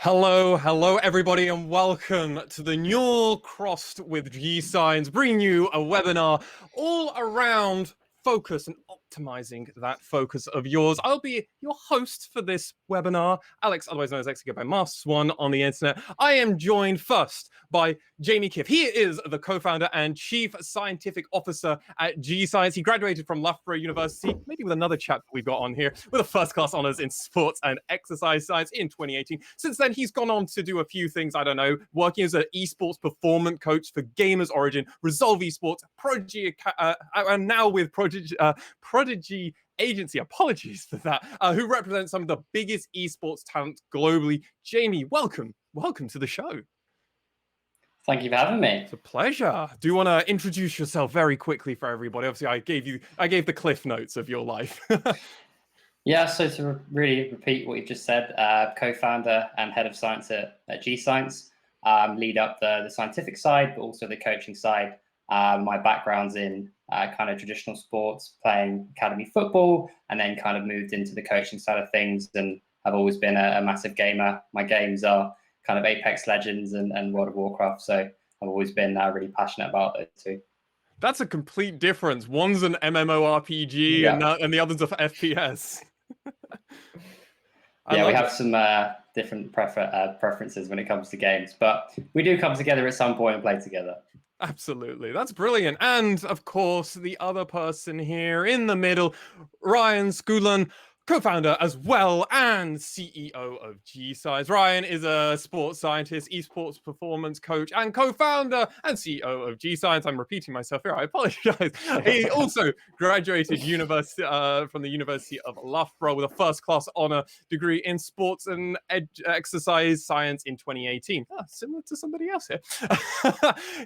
Hello, everybody, and welcome to the NUEL Crossed with Gscience, bringing you a webinar all around focus and optimizing that focus of yours. I'll be your host for this webinar, Alex, otherwise known as X, go by Master1 on the internet. I am joined first by Jamie Kiff. He is the co-founder and chief scientific officer at Gscience. He graduated from Loughborough University, maybe with another chap we've got on here, with a first class honors in sports and exercise science in 2018. Since then, he's gone on to do a few things, I don't know, working as an esports performance coach for Gamers Origin, Resolve Esports, Prodigy, and now with Prodigy Agency, apologies for that, who represents some of the biggest esports talents globally. Jamie, welcome to the show. Thank you for having me. It's a pleasure. Do you want to introduce yourself very quickly for everybody? Obviously, I gave the cliff notes of your life. Yeah, so to really repeat what you just said, co-founder and head of science at Gscience, lead up the scientific side, but also the coaching side. My background's in kind of traditional sports, playing academy football, and then kind of moved into the coaching side of things. And I've always been a massive gamer. My games are kind of Apex Legends and World of Warcraft. So I've always been really passionate about it too. That's a complete difference. One's an MMORPG and the other's a FPS. Yeah, we have some different preferences when it comes to games, but we do come together at some point and play together. Absolutely. That's brilliant. And of course, the other person here in the middle, Ryan Scullin, co-founder as well and CEO of Gscience. Ryan is a sports scientist, esports performance coach, and co-founder and CEO of Gscience. I'm repeating myself here. I apologize. He also graduated from the University of Loughborough with a first-class honor degree in sports and exercise science in 2018. Similar to somebody else here.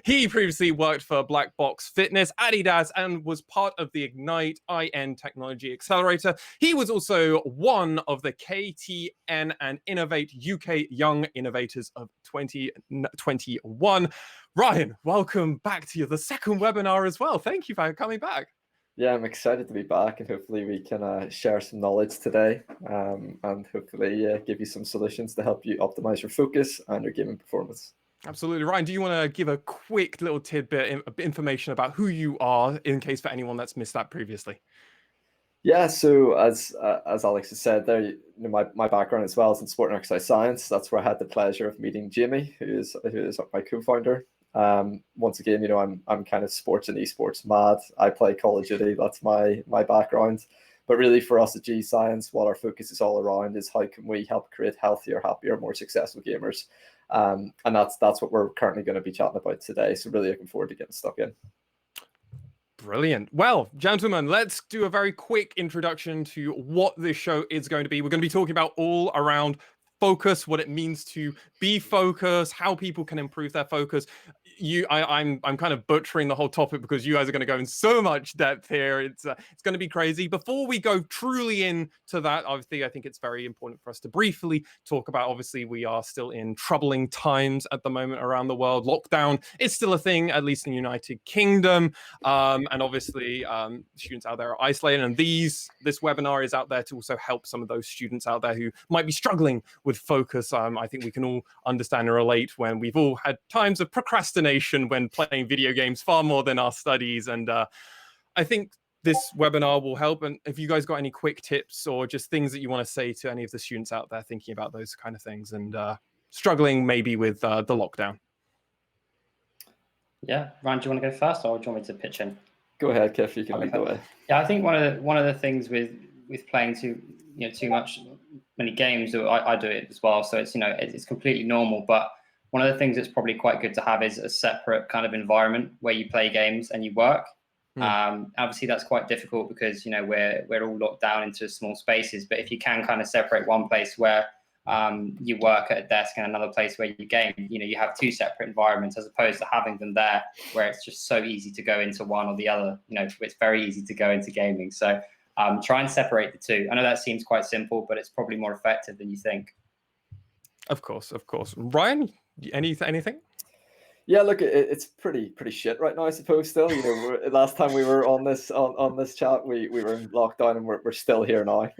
He previously worked for Black Box Fitness, Adidas, and was part of the Ignite IN Technology Accelerator. He was also one of the KTN and Innovate UK Young Innovators of 2021. Ryan, welcome back to the second webinar as well. Thank you for coming back. Yeah, I'm excited to be back, and hopefully we can share some knowledge today and hopefully give you some solutions to help you optimize your focus and your gaming performance. Absolutely. Ryan, do you want to give a quick little tidbit of information about who you are in case for anyone that's missed that previously? Yeah, so as Alex has said there, my background as well is in sport and exercise science. That's where I had the pleasure of meeting Jamie, who is my co-founder. Once again, I'm kind of sports and esports mad. I play Call of Duty. That's my background. But really, for us at Gscience, what our focus is all around is how can we help create healthier, happier, more successful gamers. And that's what we're currently going to be chatting about today. So really looking forward to getting stuck in. Brilliant. Well, gentlemen, let's do a very quick introduction to what this show is going to be. We're going to be talking about all around focus, what it means to be focused, how people can improve their focus. I'm kind of butchering the whole topic because you guys are going to go in so much depth here. It's going to be crazy. Before we go truly into that, obviously, I think it's very important for us to briefly talk about, obviously, we are still in troubling times at the moment around the world. Lockdown is still a thing, at least in the United Kingdom. And obviously, students out there are isolated. And this webinar is out there to also help some of those students out there who might be struggling with focus. I think we can all understand and relate when we've all had times of procrastination when playing video games far more than our studies. And I think this webinar will help. And if you guys got any quick tips or just things that you want to say to any of the students out there thinking about those kind of things and struggling maybe with the lockdown. Yeah, Ryan, do you want to go first, or do you want me to pitch in? Go ahead, Kev. You can lead the way. Yeah, I think one of the things with playing too many games, I do it as well. So it's completely normal. But one of the things that's probably quite good to have is a separate kind of environment where you play games and you work. Obviously, that's quite difficult because we're all locked down into small spaces. But if you can kind of separate one place where you work at a desk and another place where you game, you have two separate environments as opposed to having them there where it's just so easy to go into one or the other. It's very easy to go into gaming. So try and separate the two. I know that seems quite simple, but it's probably more effective than you think. Of course. Ryan, anything? Yeah, look, it's pretty shit right now, I suppose. Still, you know, last time we were on this chat, we were in lockdown, and we're still here now.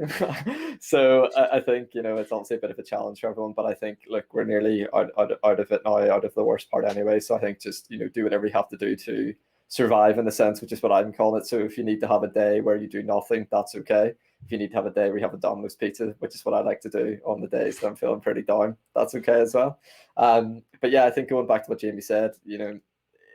So I think, you know, it's obviously a bit of a challenge for everyone, but I think, look, we're nearly out of it now, out of the worst part anyway. So I think just, you know, do whatever you have to do to survive, in a sense, which is what I'm calling it. So if you need to have a day where you do nothing, that's okay. If you need to have a day where you have a Domino's pizza, which is what I like to do on the days that I'm feeling pretty down, that's okay as well. But yeah, I think going back to what Jamie said, you know,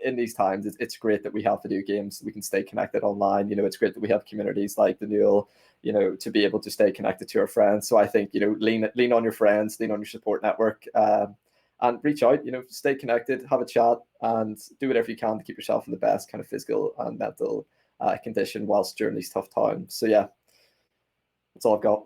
in these times, it's great that we have video games. We can stay connected online. You know, it's great that we have communities like the NUEL, you know, to be able to stay connected to our friends. So I think, you know, lean on your friends, lean on your support network, and reach out, you know, stay connected, have a chat, and do whatever you can to keep yourself in the best kind of physical and mental condition whilst during these tough times. So yeah, that's all I've got.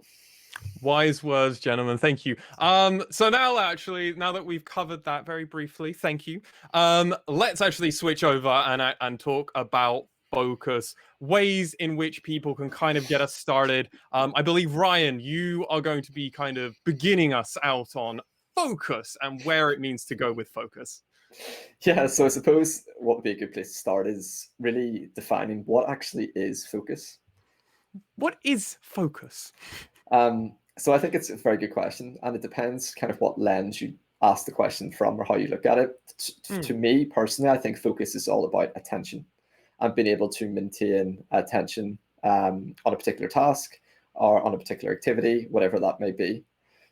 Wise words, gentlemen. Thank you. So now that we've covered that very briefly, thank you. Let's actually switch over and talk about focus, ways in which people can kind of get us started. I believe, Ryan, you are going to be kind of beginning us out on focus and where it means to go with focus. Yeah, so I suppose what would be a good place to start is really defining what actually is focus. What is focus? So I think it's a very good question, and it depends kind of what lens you ask the question from or how you look at it. To me personally, I think focus is all about attention and being able to maintain attention on a particular task or on a particular activity, whatever that may be.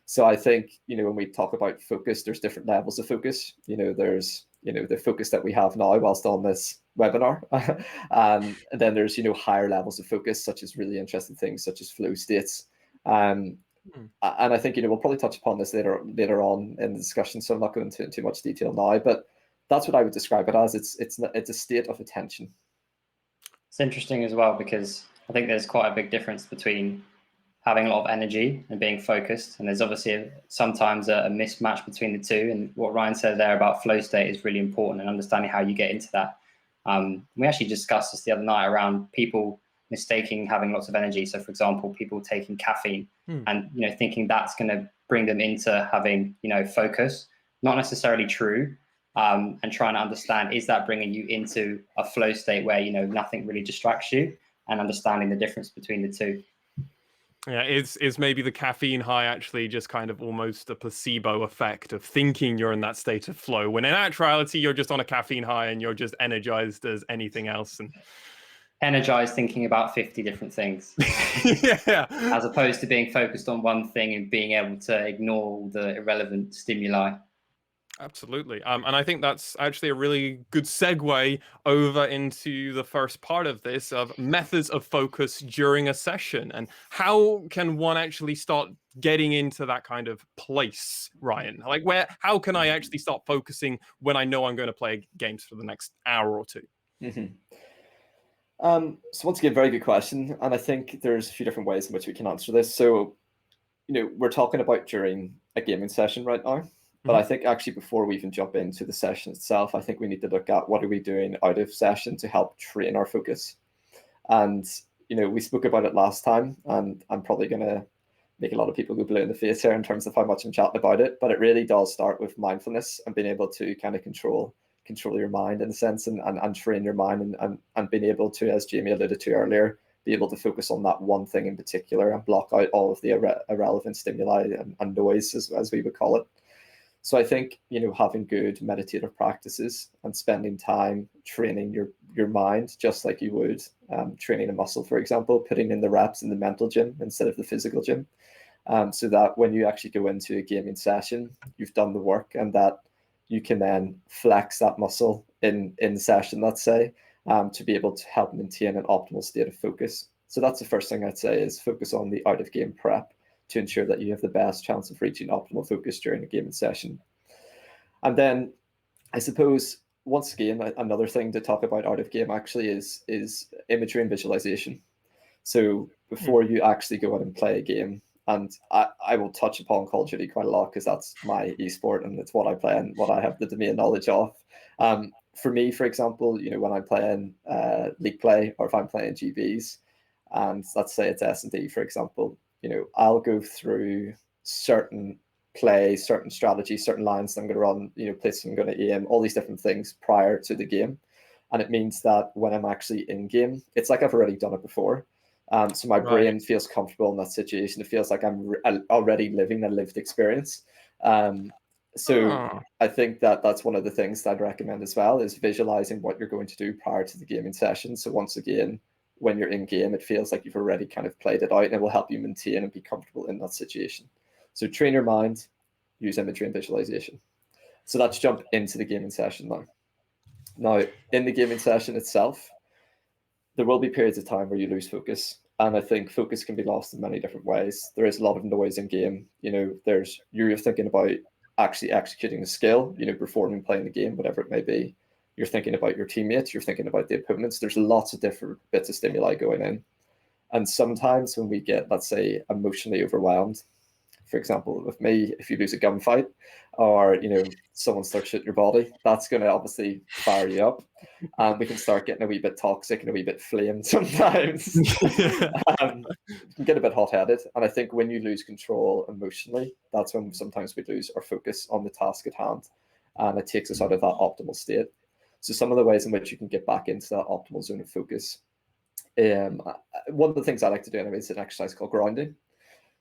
So I think, you know, when we talk about focus, there's different levels of focus. You know, there's, you know, the focus that we have now whilst on this webinar. And then there's, you know, higher levels of focus, such as really interesting things such as flow states. And I think, you know, we'll probably touch upon this later on in the discussion, so I'm not going into too much detail now, but that's what I would describe it as. It's a state of attention. It's interesting as well, because I think there's quite a big difference between having a lot of energy and being focused, and there's obviously sometimes a mismatch between the two. And what Ryan said there about flow state is really important, and understanding how you get into that. We actually discussed this the other night around people mistaking having lots of energy. So for example, people taking caffeine and, you know, thinking that's going to bring them into having, you know, focus. Not necessarily true. And trying to understand, is that bringing you into a flow state where, you know, nothing really distracts you, and understanding the difference between the two. Yeah, is maybe the caffeine high actually just kind of almost a placebo effect of thinking you're in that state of flow, when in actuality you're just on a caffeine high and you're just energized as anything else. And energized thinking about 50 different things. Yeah. As opposed to being focused on one thing and being able to ignore all the irrelevant stimuli. Absolutely. And I think that's actually a really good segue over into the first part of this, of methods of focus during a session, and how can one actually start getting into that kind of place, Ryan? Like, how can I actually start focusing when I know I'm going to play games for the next hour or two? So once again, very good question. And I think there's a few different ways in which we can answer this. So, you know, we're talking about during a gaming session right now. But I think actually before we even jump into the session itself, I think we need to look at what are we doing out of session to help train our focus. And, you know, we spoke about it last time, and I'm probably going to make a lot of people go blue in the face here in terms of how much I'm chatting about it. But it really does start with mindfulness and being able to kind of control your mind in a sense, and train your mind, and being able to, as Jamie alluded to earlier, be able to focus on that one thing in particular and block out all of the irrelevant stimuli and noise, as we would call it. So I think, you know, having good meditative practices and spending time training your mind, just like you would training a muscle, for example, putting in the reps in the mental gym instead of the physical gym, so that when you actually go into a gaming session, you've done the work, and that you can then flex that muscle in the session, let's say, to be able to help maintain an optimal state of focus. So that's the first thing I'd say, is focus on the out of game prep to ensure that you have the best chance of reaching optimal focus during a gaming session. And then I suppose, once again, another thing to talk about out of game actually is imagery and visualization. So before you actually go out and play a game, and I will touch upon Call of Duty quite a lot because that's my esport and it's what I play and what I have the domain knowledge of. For me, for example, you know, when I'm playing League Play, or if I'm playing GBs, and let's say it's S&D, for example, you know, I'll go through certain play certain strategies, certain lines that I'm going to run, places I'm going to aim, all these different things prior to the game. And it means that when I'm actually in game, it's like I've already done it before. So my brain feels comfortable in that situation. It feels like I'm already living a lived experience. So I think that that's one of the things that I'd recommend as well, is visualizing what you're going to do prior to the gaming session. So once again, when you're in game, it feels like you've already kind of played it out, and it will help you maintain and be comfortable in that situation. So train your mind, use imagery and visualization. So let's jump into the gaming session now. Now, in the gaming session itself, there will be periods of time where you lose focus. And I think focus can be lost in many different ways. There is a lot of noise in game. You're thinking about actually executing the skill, performing, playing the game, whatever it may be. You're thinking about your teammates, you're thinking about the opponents. There's lots of different bits of stimuli going in. And sometimes when we get, let's say, emotionally overwhelmed, for example, with me, if you lose a gunfight or, someone starts shooting your body, that's going to obviously fire you up. And we can start getting a wee bit toxic and a wee bit flamed sometimes. You can get a bit hot-headed. And I think when you lose control emotionally, that's when sometimes we lose our focus on the task at hand. And it takes us out of that optimal state. So some of the ways in which you can get back into that optimal zone of focus. One of the things I like to do anyway is an exercise called grounding.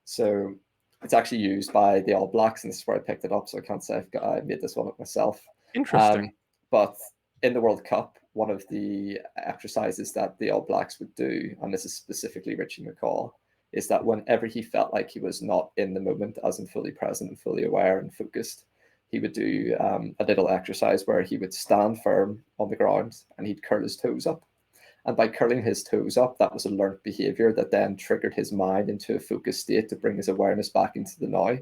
So it's actually used by the All Blacks, and this is where I picked it up, so I can't say I made this one up myself. Interesting. But in the World Cup, one of the exercises that the All Blacks would do, and this is specifically Richie McCaw, is that whenever he felt like he was not in the moment, as in fully present and fully aware and focused, he would do a little exercise where he would stand firm on the ground and he'd curl his toes up. And by curling his toes up, that was a learned behavior that then triggered his mind into a focused state to bring his awareness back into the now.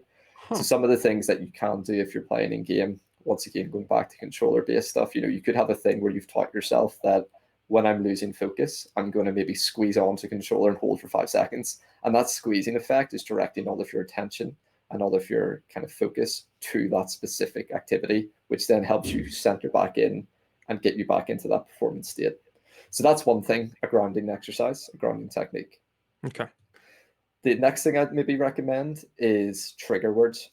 So some of the things that you can do if you're playing in game, once again, going back to controller-based stuff, you could have a thing where you've taught yourself that when I'm losing focus, I'm going to maybe squeeze onto controller and hold for 5 seconds. And that squeezing effect is directing all of your attention and all of your kind of focus to that specific activity, which then helps you center back in and get you back into that performance state. So that's one thing, a grounding exercise, a grounding technique. Okay. The next thing I'd maybe recommend is trigger words.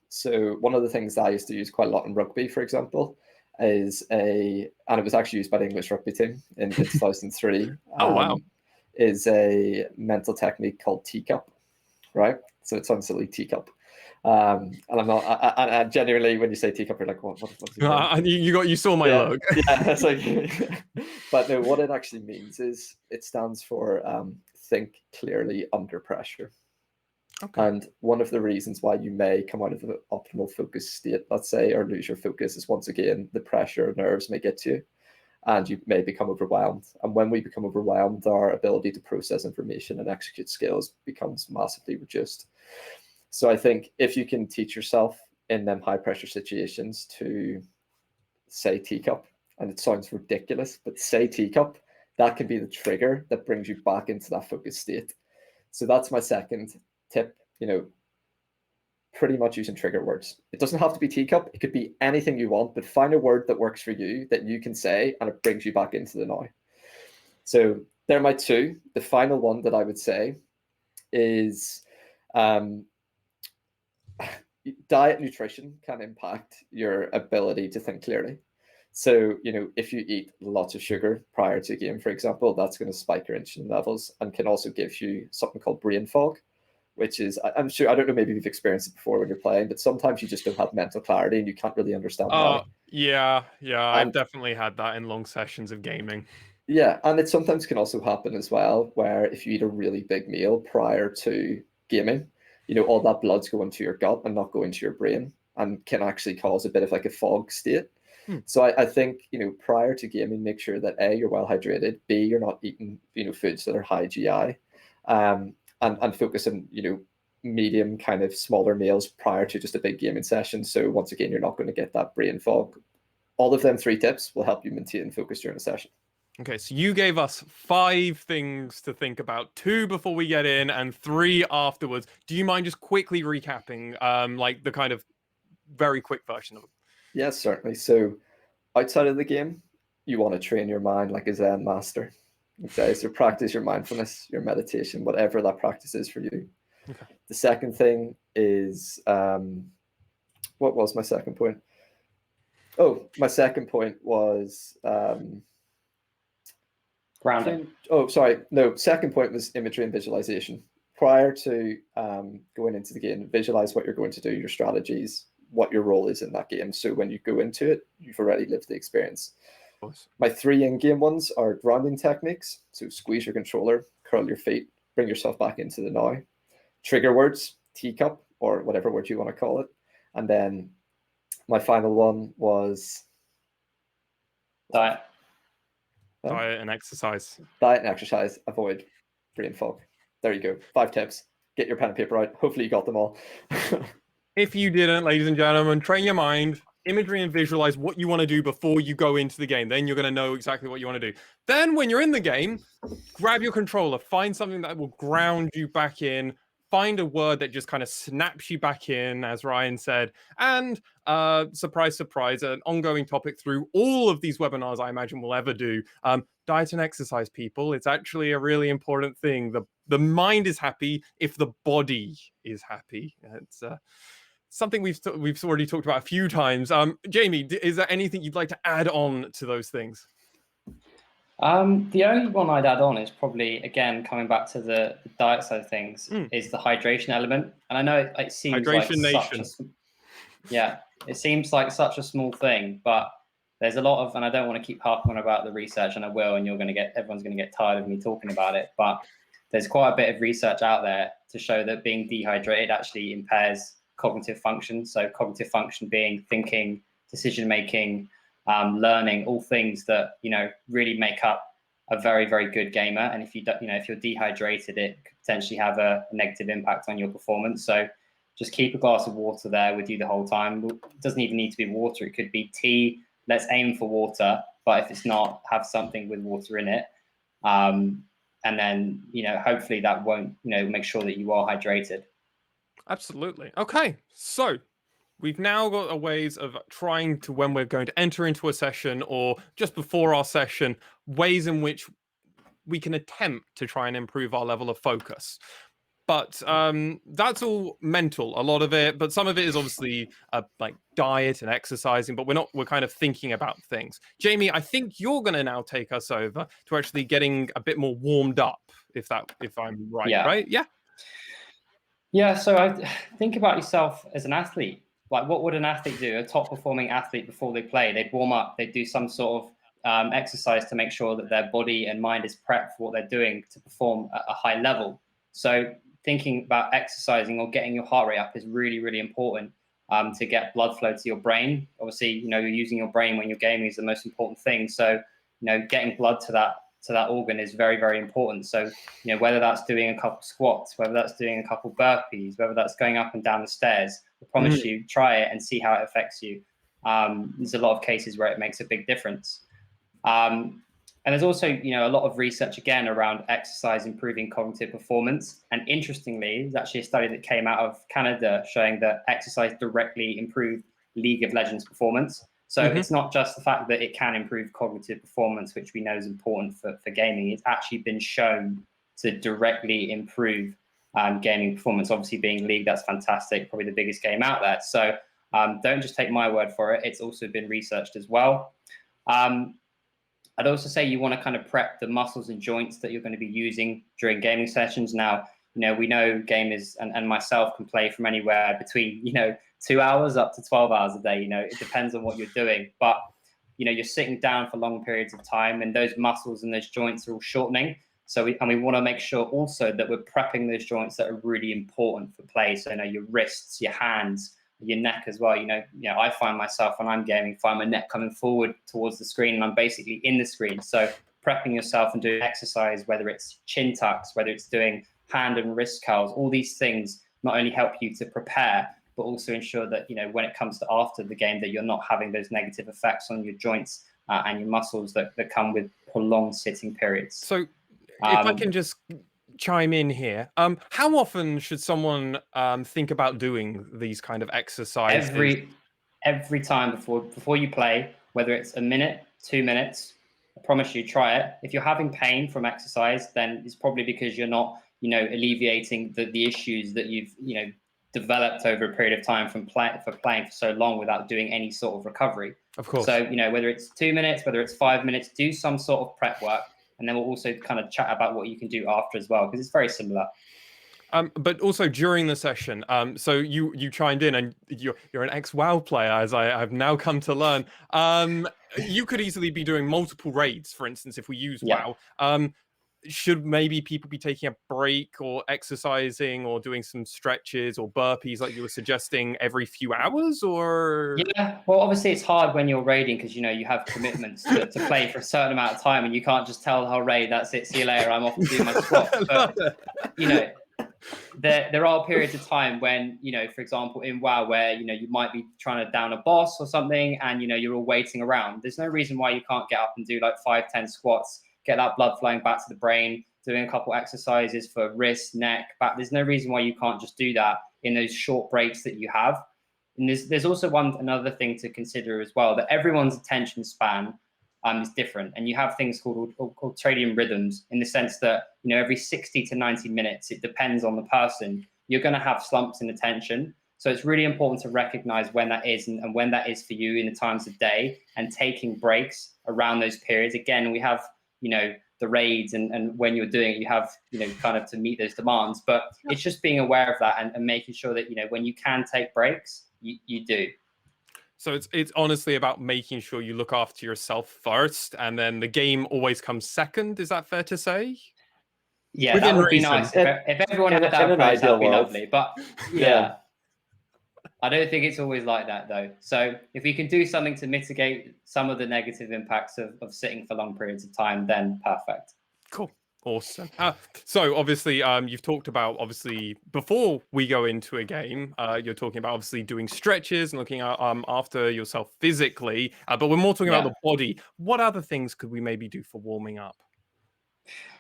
So one of the things that I used to use quite a lot in rugby, for example, and it was actually used by the English rugby team in 2003. Oh, wow. Is a mental technique called teacup, right? So it sounds silly, teacup. And I'm not. I genuinely, when you say teacup, you're like, what You saw my look. Yeah, it's like, but no, what it actually means is it stands for think clearly under pressure. Okay. And one of the reasons why you may come out of an optimal focus state, let's say, or lose your focus is once again the pressure, nerves may get to you, and you may become overwhelmed. And when we become overwhelmed, our ability to process information and execute skills becomes massively reduced. So I think if you can teach yourself in them high pressure situations to say teacup, and it sounds ridiculous, but say teacup, that can be the trigger that brings you back into that focus state. So that's my second tip, pretty much using trigger words. It doesn't have to be teacup. It could be anything you want, but find a word that works for you that you can say, and it brings you back into the now. So they're my two. The final one that I would say is diet nutrition can impact your ability to think clearly. So, if you eat lots of sugar prior to a game, for example, that's going to spike your insulin levels and can also give you something called brain fog, which is, I'm sure, I don't know, maybe you've experienced it before when you're playing, but sometimes you just don't have mental clarity and you can't really understand why. Yeah, I've definitely had that in long sessions of gaming. Yeah, and it sometimes can also happen as well, where if you eat a really big meal prior to gaming, all that blood's going to your gut and not going to your brain, and can actually cause a bit of like a fog state. So I think, prior to gaming, make sure that A, you're well hydrated, B, you're not eating, foods that are high GI, and focus on, medium kind of smaller meals prior to just a big gaming session. So once again, you're not going to get that brain fog. All of them 3 tips will help you maintain focus during a session. Okay, so you gave us 5 things to think about, 2 before we get in and 3 afterwards. Do you mind just quickly recapping, like the kind of very quick version of it? Yes, certainly. So outside of the game, you want to train your mind like a Zen master. Okay, so practice your mindfulness, your meditation, whatever that practice is for you. Okay. The second thing is what was my second point? Oh, my second point was Grounding. oh, sorry. No, second point was imagery and visualization. Prior to going into the game, visualize what you're going to do, your strategies, what your role is in that game. So when you go into it, you've already lived the experience. My 3 in-game ones are grounding techniques. So squeeze your controller, curl your feet, bring yourself back into the now. Trigger words, teacup, or whatever word you want to call it. And then my final one was Diet. Diet and exercise. Diet and exercise, avoid brain fog. There you go. 5 tips. Get your pen and paper out. Hopefully you got them all. If you didn't, ladies and gentlemen, train your mind, imagery and visualize what you want to do before you go into the game. Then you're going to know exactly what you want to do. Then when you're in the game, grab your controller, find something that will ground you back in, find a word that just kind of snaps you back in, as Ryan said, and surprise, surprise, an ongoing topic through all of these webinars I imagine we'll ever do. Diet and exercise, people. It's actually a really important thing. The mind is happy if the body is happy. It's something we've already talked about a few times. Jamie, is there anything you'd like to add on to those things? The only one I'd add on is probably, again, coming back to the diet side of things, is the hydration element. And I know it seems it seems like such a small thing, but there's a lot of, and I don't want to keep harping on about the research, and I will, and everyone's going to get tired of me talking about it, but there's quite a bit of research out there to show that being dehydrated actually impairs cognitive function. So cognitive function being thinking, decision-making, learning, all things that, really make up a very, very good gamer. And if if you're dehydrated, it could potentially have a negative impact on your performance. So just keep a glass of water there with you the whole time. It doesn't even need to be water. It could be tea. Let's aim for water. But if it's not, have something with water in it. And then, hopefully that won't, make sure that you are hydrated. Absolutely. Okay. So we've now got a ways of trying to, when we're going to enter into a session or just before our session, ways in which we can attempt to try and improve our level of focus. But that's all mental, a lot of it. But some of it is obviously like diet and exercising, but we're kind of thinking about things. Jamie, I think you're going to now take us over to actually getting a bit more warmed up, if I'm right, right? Yeah. Yeah, so I think about yourself as an athlete. Like, what would an athlete do? A top performing athlete before they play, they'd warm up, they'd do some sort of exercise to make sure that their body and mind is prepped for what they're doing to perform at a high level. So thinking about exercising or getting your heart rate up is really, really important to get blood flow to your brain. Obviously, you're using your brain when you're gaming is the most important thing. So, getting blood to that organ is very, very important. So, whether that's doing a couple squats, whether that's doing a couple burpees, whether that's going up and down the stairs, I promise you, try it and see how it affects you. There's a lot of cases where it makes a big difference. And there's also, a lot of research, again, around exercise improving cognitive performance. And interestingly, there's actually a study that came out of Canada showing that exercise directly improved League of Legends performance. So it's not just the fact that it can improve cognitive performance, which we know is important for gaming. It's actually been shown to directly improve gaming performance. Obviously, being League, that's fantastic, probably the biggest game out there. So don't just take my word for it. It's also been researched as well. I'd also say you want to kind of prep the muscles and joints that you're going to be using during gaming sessions. Now, we know gamers and myself can play from anywhere between, 2 hours up to 12 hours a day. It depends on what you're doing. But, you're sitting down for long periods of time and those muscles and those joints are all shortening. So we want to make sure also that we're prepping those joints that are really important for play. So, your wrists, your hands, your neck as well. I find myself when I'm gaming, find my neck coming forward towards the screen and I'm basically in the screen. So prepping yourself and doing exercise, whether it's chin tucks, whether it's doing hand and wrist curls, all these things not only help you to prepare, but also ensure that, when it comes to after the game, that you're not having those negative effects on your joints and your muscles that come with prolonged sitting periods. So if I can just chime in here, how often should someone think about doing these kind of exercises? Every time before you play, whether it's a minute, 2 minutes, I promise you, try it. If you're having pain from exercise, then it's probably because you're not, alleviating the issues that you've, developed over a period of time from playing for so long without doing any sort of recovery. Of course. So, whether it's 2 minutes, whether it's 5 minutes, do some sort of prep work. And then we'll also kind of chat about what you can do after as well, because it's very similar. But also during the session, so you chimed in, and you're an ex-WoW player, as I've now come to learn. You could easily be doing multiple raids, for instance, if we use WoW. Should maybe people be taking a break or exercising or doing some stretches or burpees like you were suggesting every few hours? Or well, obviously it's hard when you're raiding, because you have commitments to play for a certain amount of time, and you can't just tell the whole raid, that's it, see you later, I'm off to do my squats. But there are periods of time when, for example, in WoW, where, you might be trying to down a boss or something, and, you're all waiting around. There's no reason why you can't get up and do like 5-10 squats, get that blood flowing back to the brain, doing a couple exercises for wrist, neck, back. There's no reason why you can't just do that in those short breaks that you have. And there's also another thing to consider as well, that everyone's attention span is different. And you have things called circadian rhythms, in the sense that, every 60 to 90 minutes, it depends on the person, you're going to have slumps in attention. So it's really important to recognize when that is, and when that is for you in the times of day, and taking breaks around those periods. Again, we have, the raids, and when you're doing it, you have, kind of to meet those demands. But it's just being aware of that, and making sure that, when you can take breaks, you do. So it's honestly about making sure you look after yourself first, and then the game always comes second. Is that fair to say? Yeah, that would be nice. If everyone had that approach, that would be lovely. But yeah. I don't think it's always like that, though. So if we can do something to mitigate some of the negative impacts of sitting for long periods of time, then perfect. Cool. Awesome. So obviously, you've talked about, obviously, before we go into a game, you're talking about obviously doing stretches and looking at, after yourself physically, but we're more talking about the body. What other things could we maybe do for warming up?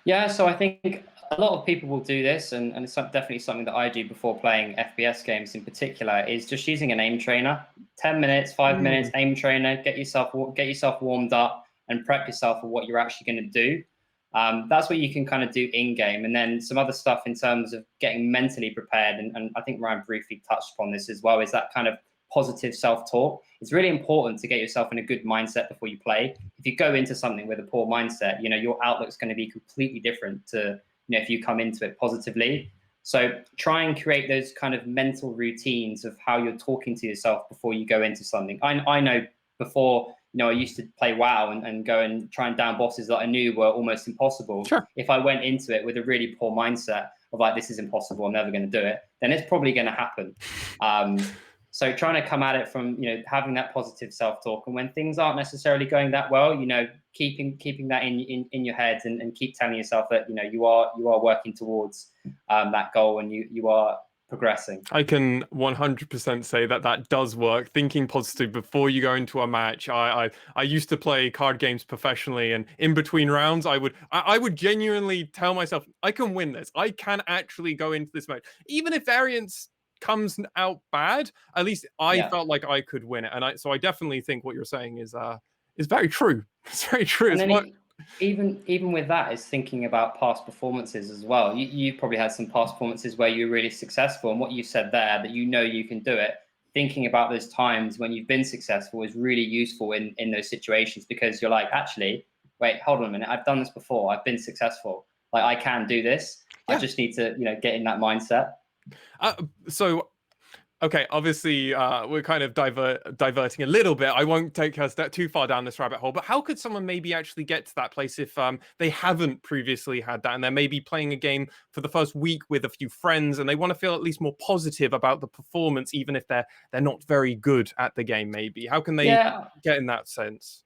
Yeah, so I think a lot of people will do this, and it's definitely something that I do before playing FPS games in particular, is just using an aim trainer. 10 minutes, 5 minutes, aim trainer, get yourself warmed up and prep yourself for what you're actually going to do. That's what you can kind of do in-game. And then some other stuff in terms of getting mentally prepared, and I think Ryan briefly touched upon this as well, is that kind of positive self-talk. It's really important to get yourself in a good mindset before you play. If you go into something with a poor mindset, your outlook's going to be completely different to, if you come into it positively. So try and create those kind of mental routines of how you're talking to yourself before you go into something. I know before, I used to play WoW and go and try and down bosses that I knew were almost impossible. Sure. If I went into it with a really poor mindset of like, this is impossible, I'm never going to do it, then it's probably going to happen. So trying to come at it from, having that positive self-talk, and when things aren't necessarily going that well, keeping that in your head, and keep telling yourself that, you are working towards that goal, and you are progressing. I can 100% say that does work. Thinking positive before you go into a match. I used to play card games professionally, and in between rounds, I would genuinely tell myself, I can win this. I can actually go into this match, even if variance comes out bad. At least I felt like I could win it, and so I definitely think what you're saying is very true. It's very true. And then even with that, is thinking about past performances as well. You probably had some past performances where you were really successful, and what you said there, that you can do it. Thinking about those times when you've been successful is really useful in those situations, because you're like, actually, wait, hold on a minute, I've done this before, I've been successful, like I can do this. I just need to get in that mindset. So, okay, obviously, we're kind of diverting a little bit. I won't take us too far down this rabbit hole, but how could someone maybe actually get to that place if they haven't previously had that, and they're maybe playing a game for the first week with a few friends, and they want to feel at least more positive about the performance, even if they're not very good at the game, maybe? How can they get in that sense?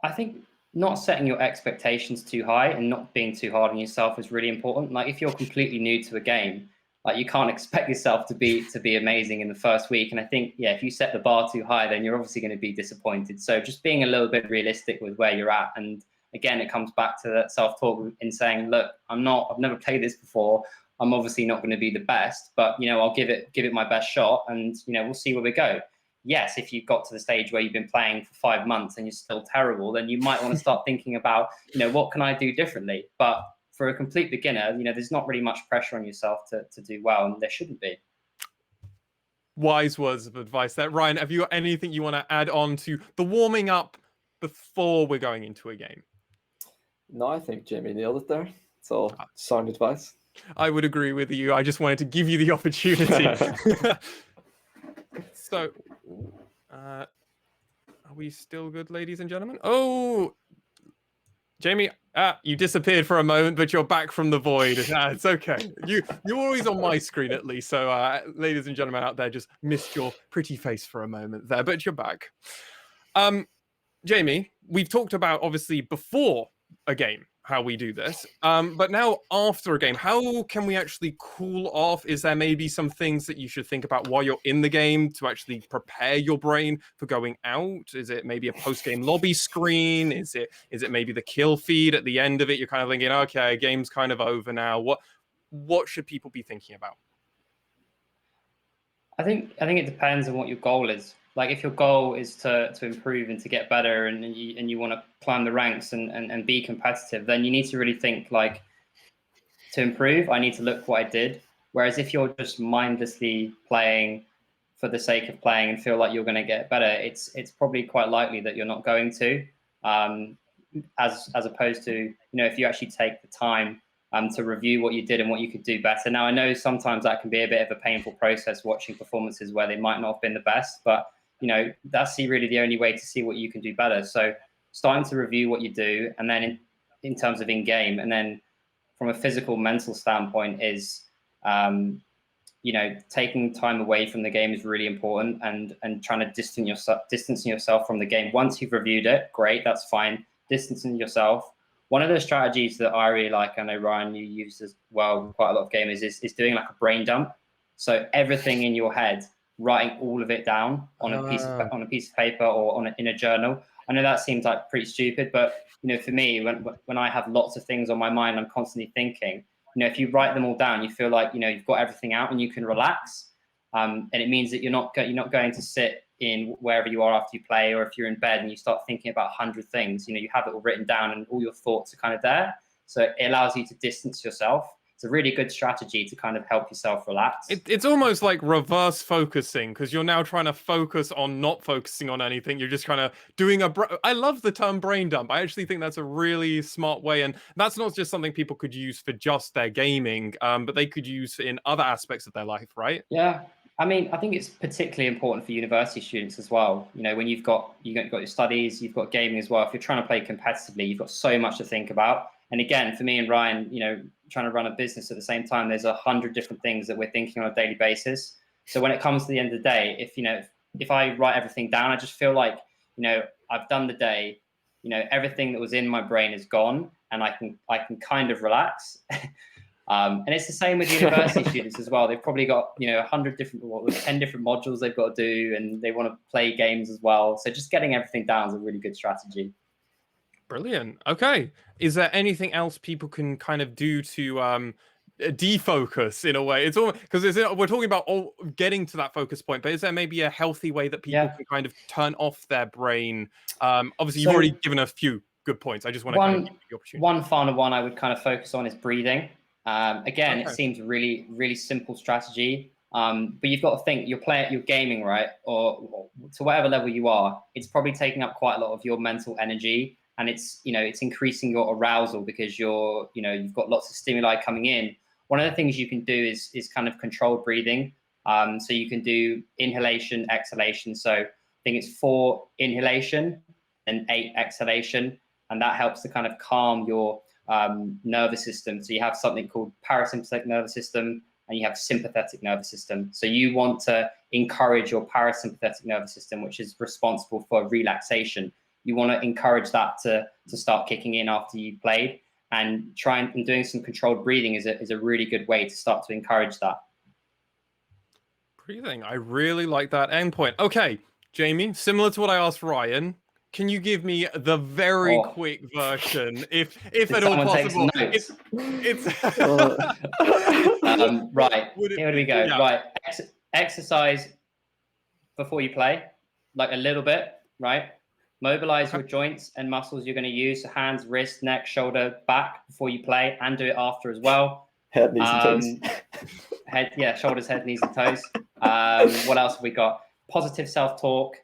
I think not setting your expectations too high and not being too hard on yourself is really important. Like if you're completely new to a game, like you can't expect yourself to be amazing in the first week. And I think, if you set the bar too high, then you're obviously going to be disappointed. So just being a little bit realistic with where you're at. And again, it comes back to that self-talk in saying, look, I've never played this before. I'm obviously not going to be the best, but I'll give it my best shot, and we'll see where we go. Yes, if you've got to the stage where you've been playing for 5 months and you're still terrible, then you might want to start thinking about, what can I do differently? But for a complete beginner, there's not really much pressure on yourself to do well, and there shouldn't be. Wise words of advice there. Ryan, have you got anything you want to add on to the warming up before we're going into a game? No, I think Jamie nailed it there. It's all sound advice. I would agree with you. I just wanted to give you the opportunity. So, are we still good, ladies and gentlemen? Oh, Jamie, you disappeared for a moment, but you're back from the void. It's okay. You're always on my screen at least. So, ladies and gentlemen out there, just missed your pretty face for a moment there, but you're back. Jamie, we've talked about obviously before a game how we do this, but now after a game, how can we actually cool off? Is there maybe some things that you should think about while you're in the game to actually prepare your brain for going out? Is it maybe a post-game lobby screen? Is it maybe the kill feed at the end of it? You're kind of thinking, okay, game's kind of over now. What should people be thinking about? I think it depends on what your goal is. Like if your goal is to improve and to get better and you want to climb the ranks and be competitive, then you need to really think like, to improve, I need to look what I did. Whereas if you're just mindlessly playing for the sake of playing and feel like you're going to get better, it's probably quite likely that you're not going to. As opposed to, you know, if you actually take the time to review what you did and what you could do better. Now, I know sometimes that can be a bit of a painful process watching performances where they might not have been the best, but you know, that's really the only way to see what you can do better. So starting to review what you do, and then in terms of in-game, and then from a physical, mental standpoint is, you know, taking time away from the game is really important, and trying to distancing yourself from the game. Once you've reviewed it, great, that's fine. Distancing yourself. One of the strategies that I really like, I know Ryan, you use as well quite a lot of gamers, is doing like a brain dump. So everything in your head, writing all of it down on a piece of paper or in a journal. I know that seems like pretty stupid, but you know, for me, when I have lots of things on my mind, I'm constantly thinking. You know, if you write them all down, you feel like, you know, you've got everything out and you can relax. And it means that you're not going to sit in wherever you are after you play, or if you're in bed and you start thinking about 100 things. You know, you have it all written down and all your thoughts are kind of there. So it allows you to distance yourself. It's a really good strategy to kind of help yourself relax. It's almost like reverse focusing, because you're now trying to focus on not focusing on anything. You're just kind of doing I love the term brain dump. I actually think that's a really smart way. And that's not just something people could use for just their gaming, but they could use in other aspects of their life, right? Yeah. I mean, I think it's particularly important for university students as well. You know, when you've got your studies, you've got gaming as well. If you're trying to play competitively, you've got so much to think about. And again, for me and Ryan, you know, trying to run a business at the same time, there's 100 different things that we're thinking on a daily basis. So when it comes to the end of the day, if I write everything down, I just feel like, you know, I've done the day, you know, everything that was in my brain is gone, and I can kind of relax. And it's the same with university students as well. They've probably got, you know, 10 different modules they've got to do, and they want to play games as well. So just getting everything down is a really good strategy. Brilliant. Okay. Is there anything else people can kind of do to defocus in a way? It's all because we're talking about getting to that focus point, but is there maybe a healthy way that people can kind of turn off their brain? Obviously, you've already given a few good points. I just want to kind of give you the opportunity. One final one I would kind of focus on is breathing. Again, it seems really, really simple strategy. But you've got to think, you're gaming, right? Or to whatever level you are, it's probably taking up quite a lot of your mental energy. And it's increasing your arousal because you've got lots of stimuli coming in. One of the things you can do is kind of controlled breathing. So you can do inhalation, exhalation. So I think it's 4 inhalation and 8 exhalation. And that helps to kind of calm your nervous system. So you have something called parasympathetic nervous system, and you have sympathetic nervous system. So you want to encourage your parasympathetic nervous system, which is responsible for relaxation. You want to encourage that to start kicking in after you played, and doing some controlled breathing is a really good way to start to encourage that. Breathing. I really like that endpoint. Okay, Jamie, similar to what I asked Ryan, can you give me the very quick version, if at all possible? It's It's right. Here we go. Yeah. Right. Exercise before you play, like a little bit, right? Mobilize your joints and muscles you're going to use, so hands, wrist, neck, shoulder, back before you play, and do it after as well. Head, knees, and toes. Shoulders, head, knees, and toes. What else have we got? Positive self-talk,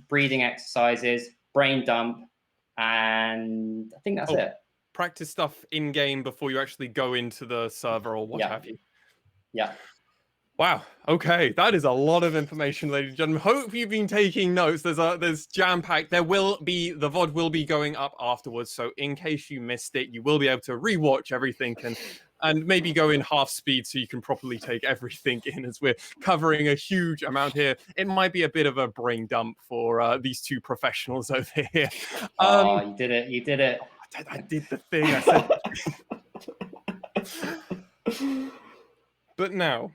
breathing exercises, brain dump, and I think that's it. Practice stuff in game before you actually go into the server or what have you. Yeah. Wow. Okay, that is a lot of information, ladies and gentlemen. Hope you've been taking notes. There's jam packed. The VOD will be going up afterwards, so in case you missed it, you will be able to rewatch everything and maybe go in half speed so you can properly take everything in, as we're covering a huge amount here. It might be a bit of a brain dump for these two professionals over here. You did it. You did it. I did the thing. I said. But now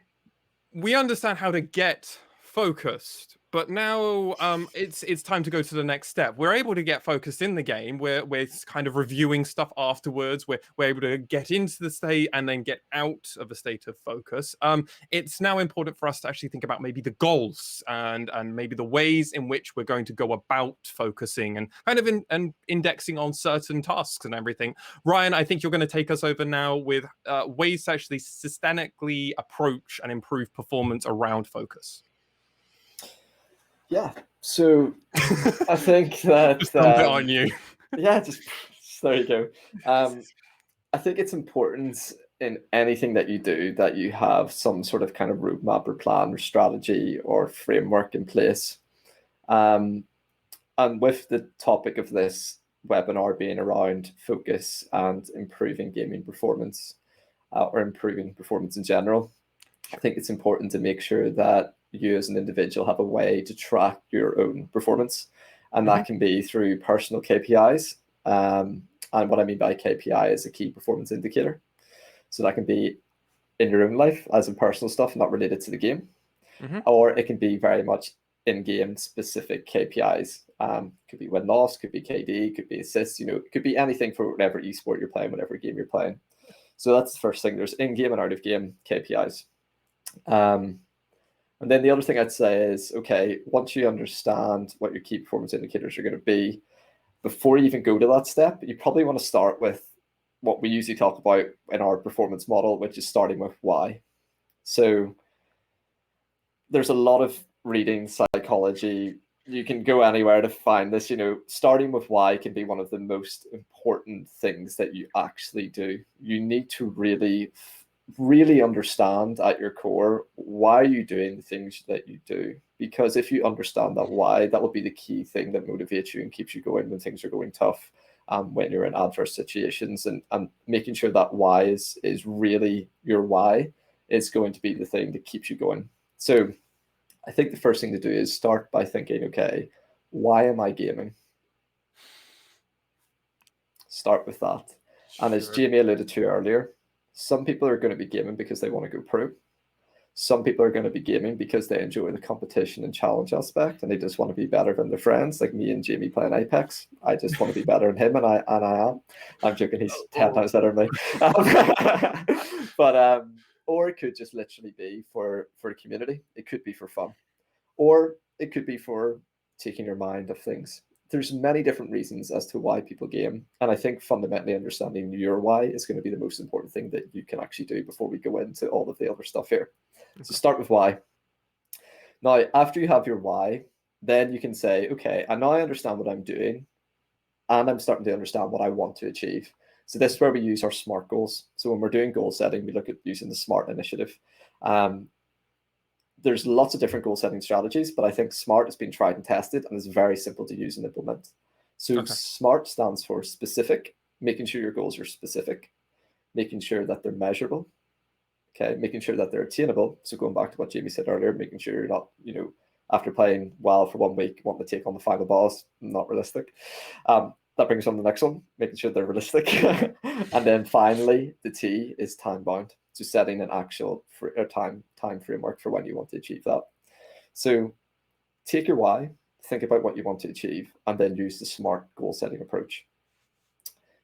we understand how to get focused, but now it's time to go to the next step. We're able to get focused in the game. We're kind of reviewing stuff afterwards. We're able to get into the state and then get out of a state of focus. It's now important for us to actually think about maybe the goals and maybe the ways in which we're going to go about focusing and kind of indexing on certain tasks and everything. Ryan, I think you're going to take us over now with ways to actually systematically approach and improve performance around focus. Yeah, so I think that just dump it on you. Yeah, just there you go. I think it's important in anything that you do that you have some sort of kind of roadmap or plan or strategy or framework in place. And with the topic of this webinar being around focus and improving gaming performance or improving performance in general, I think it's important to make sure that you as an individual have a way to track your own performance. And that can be through personal KPIs. And what I mean by KPI is a key performance indicator. So that can be in your own life as in personal stuff, not related to the game. Or it can be very much in-game specific KPIs. Could be win-loss, could be KD, could be assists, it could be anything for whatever esport you're playing, whatever game you're playing. So that's the first thing. There's in-game and out-of-game KPIs. And then the other thing I'd say is, okay, once you understand what your key performance indicators are going to be, before you even go to that step, you probably want to start with what we usually talk about in our performance model, which is starting with why. So there's a lot of reading, psychology. You can go anywhere to find this, starting with why can be one of the most important things that you actually do. You need to really understand at your core why you're doing the things that you do, because if you understand that why, that will be the key thing that motivates you and keeps you going when things are going tough, when you're in adverse situations, and making sure that why is really your why is going to be the thing that keeps you going. So I think the first thing to do is start by thinking, okay, why am I gaming? Start with that. Sure. And as Jamie alluded to earlier, some people are going to be gaming because they want to go pro. Some people are going to be gaming because they enjoy the competition and challenge aspect, and they just want to be better than their friends, like me and Jamie playing Apex. I just want to be better than him, and I am. I'm joking. He's 10 times better than me. But or it could just literally be for a community. It could be for fun, or it could be for taking your mind off things. There's many different reasons as to why people game. And I think fundamentally understanding your why is going to be the most important thing that you can actually do before we go into all of the other stuff here. Okay. So start with why. Now, after you have your why, then you can say, okay, and now I understand what I'm doing, and I'm starting to understand what I want to achieve. So this is where we use our SMART goals. So when we're doing goal setting, we look at using the SMART initiative. There's lots of different goal setting strategies, but I think SMART has been tried and tested and is very simple to use and implement. So SMART stands for specific, making sure your goals are specific, making sure that they're measurable, okay, making sure that they're attainable. So going back to what Jamie said earlier, making sure you're not, after playing well for 1 week, wanting to take on the final boss, not realistic. That brings on the next one, making sure they're realistic. And then finally, the T is time bound. So setting an actual time framework for when you want to achieve that. So take your why, think about what you want to achieve, and then use the SMART goal setting approach.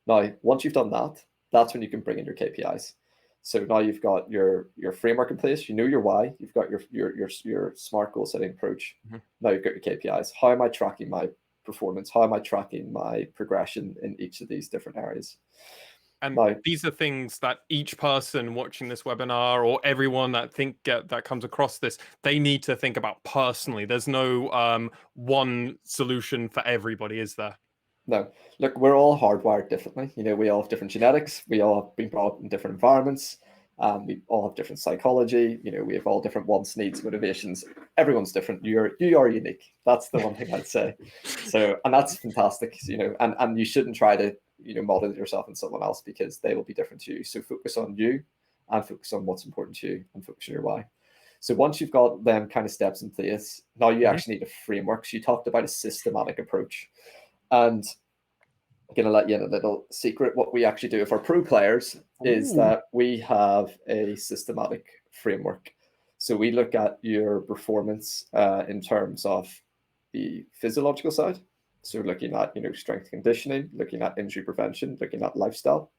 Now, once you've done that, that's when you can bring in your KPIs. So now you've got your framework in place, you know your why, you've got your SMART goal setting approach. Now you've got your KPIs. How am I tracking my performance? How am I tracking my progression in each of these different areas? And Right. these are things that each person watching this webinar or everyone that that comes across this, they need to think about personally. There's no one solution for everybody, is there? No, look, we're all hardwired differently. We all have different genetics. We all have been brought up in different environments. We all have different psychology. We have all different wants, needs, motivations. Everyone's different. You are unique. That's the one thing I'd say. So, and that's fantastic. And you shouldn't try to model yourself in someone else, because they will be different to you. So focus on you, and focus on what's important to you, and focus on your why. So once you've got them kind of steps in place, now you actually need a framework. So you talked about a systematic approach. And I'm going to let you in a little secret. What we actually do with our pro players is that we have a systematic framework. So we look at your performance in terms of the physiological side. So looking at strength conditioning, looking at injury prevention, looking at lifestyle.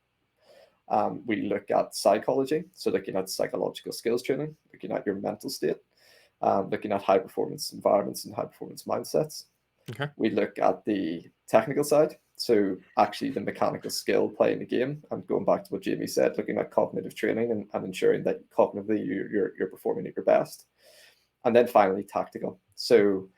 We look at psychology, so looking at psychological skills training, looking at your mental state, looking at high performance environments and high performance mindsets. Okay. We look at the technical side, so actually the mechanical skill playing the game, and going back to what Jamie said, looking at cognitive training and ensuring that cognitively you're performing at your best. And then finally tactical. So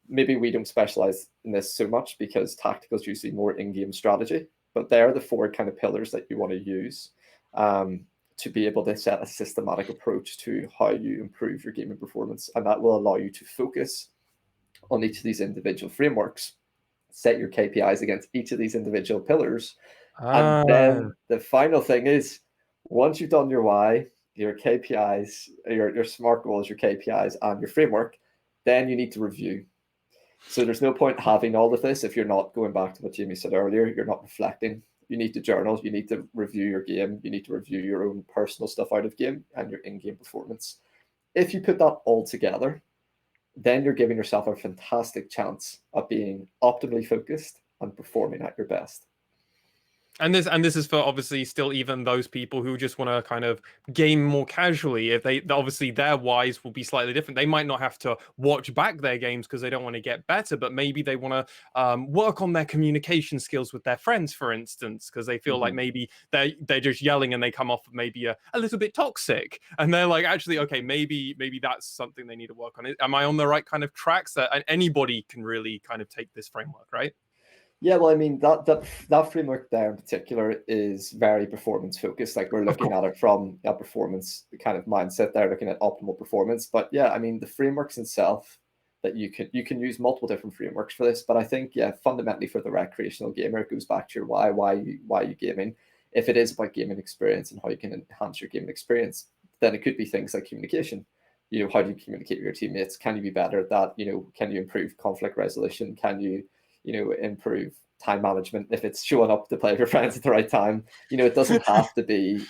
maybe we don't specialize in this so much, because tactical is usually more in-game strategy, but they're the four kind of pillars that you want to use to be able to set a systematic approach to how you improve your gaming performance. And that will allow you to focus on each of these individual frameworks, set your KPIs against each of these individual pillars. And then the final thing is, once you've done your why, your KPIs, your SMART goals, your KPIs, and your framework, then you need to review. So there's no point having all of this if you're not, going back to what Jamie said earlier, you're not reflecting. You need to journal, you need to review your game, you need to review your own personal stuff out of game and your in-game performance. If you put that all together, then you're giving yourself a fantastic chance of being optimally focused and performing at your best. And this is for obviously still even those people who just want to kind of game more casually. If they obviously their whys will be slightly different. They might not have to watch back their games because they don't want to get better, but maybe they want to work on their communication skills with their friends, for instance, because they feel like maybe they're just yelling and they come off maybe a little bit toxic, and they're like, actually, okay, maybe that's something they need to work on. Am I on the right kind of tracks? That anybody can really kind of take this framework, right? Yeah, well, I mean, that framework there in particular is very performance focused. Like, we're looking at it from a performance kind of mindset there, looking at optimal performance. But yeah, I mean, the frameworks itself, that you can use multiple different frameworks for this. But I think, yeah, fundamentally for the recreational gamer, it goes back to your why you gaming. If it is about gaming experience and how you can enhance your gaming experience, then it could be things like communication. How do you communicate with your teammates? Can you be better at that? Can you improve conflict resolution? Can you improve time management if it's showing up to play with your friends at the right time? It doesn't have to be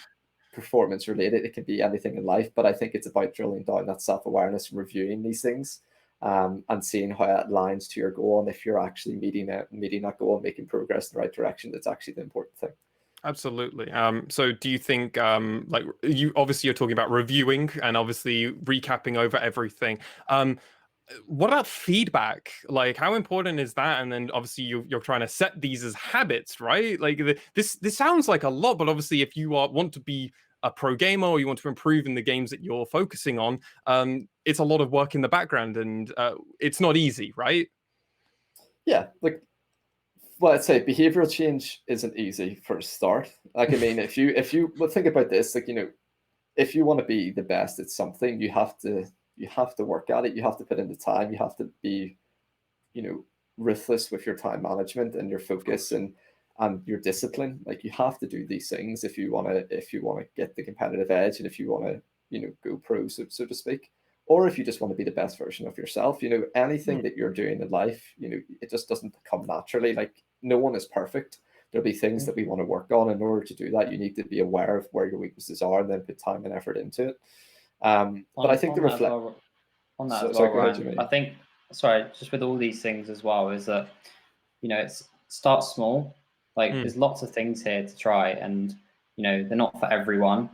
performance related. It can be anything in life, but I think it's about drilling down that self-awareness and reviewing these things and seeing how it aligns to your goal. And if you're actually meeting that goal and making progress in the right direction, that's actually the important thing. Absolutely. So do you think, like, you obviously you're talking about reviewing and obviously recapping over everything. What about feedback? Like, how important is that? And then obviously you're trying to set these as habits, right? Like this sounds like a lot, but obviously if you want to be a pro gamer or you want to improve in the games that you're focusing on, it's a lot of work in the background, and it's not easy, right? Yeah, like, well, I'd say behavioral change isn't easy for a start. Like, I mean, if you well, think about this, like, if you want to be the best at something, you have to work at it. You have to put in the time. You have to be, ruthless with your time management and your focus and your discipline. Like, you have to do these things if you want to get the competitive edge, and if you want to, go pro, so to speak, or if you just want to be the best version of yourself. Anything that you're doing in life, it just doesn't come naturally. Like, no one is perfect. There'll be things that we want to work on. In order to do that, you need to be aware of where your weaknesses are and then put time and effort into it. But I think on that as well, Ryan, I think, sorry, just with all these things as well, is that, it's start small. Like, there's lots of things here to try, and, they're not for everyone.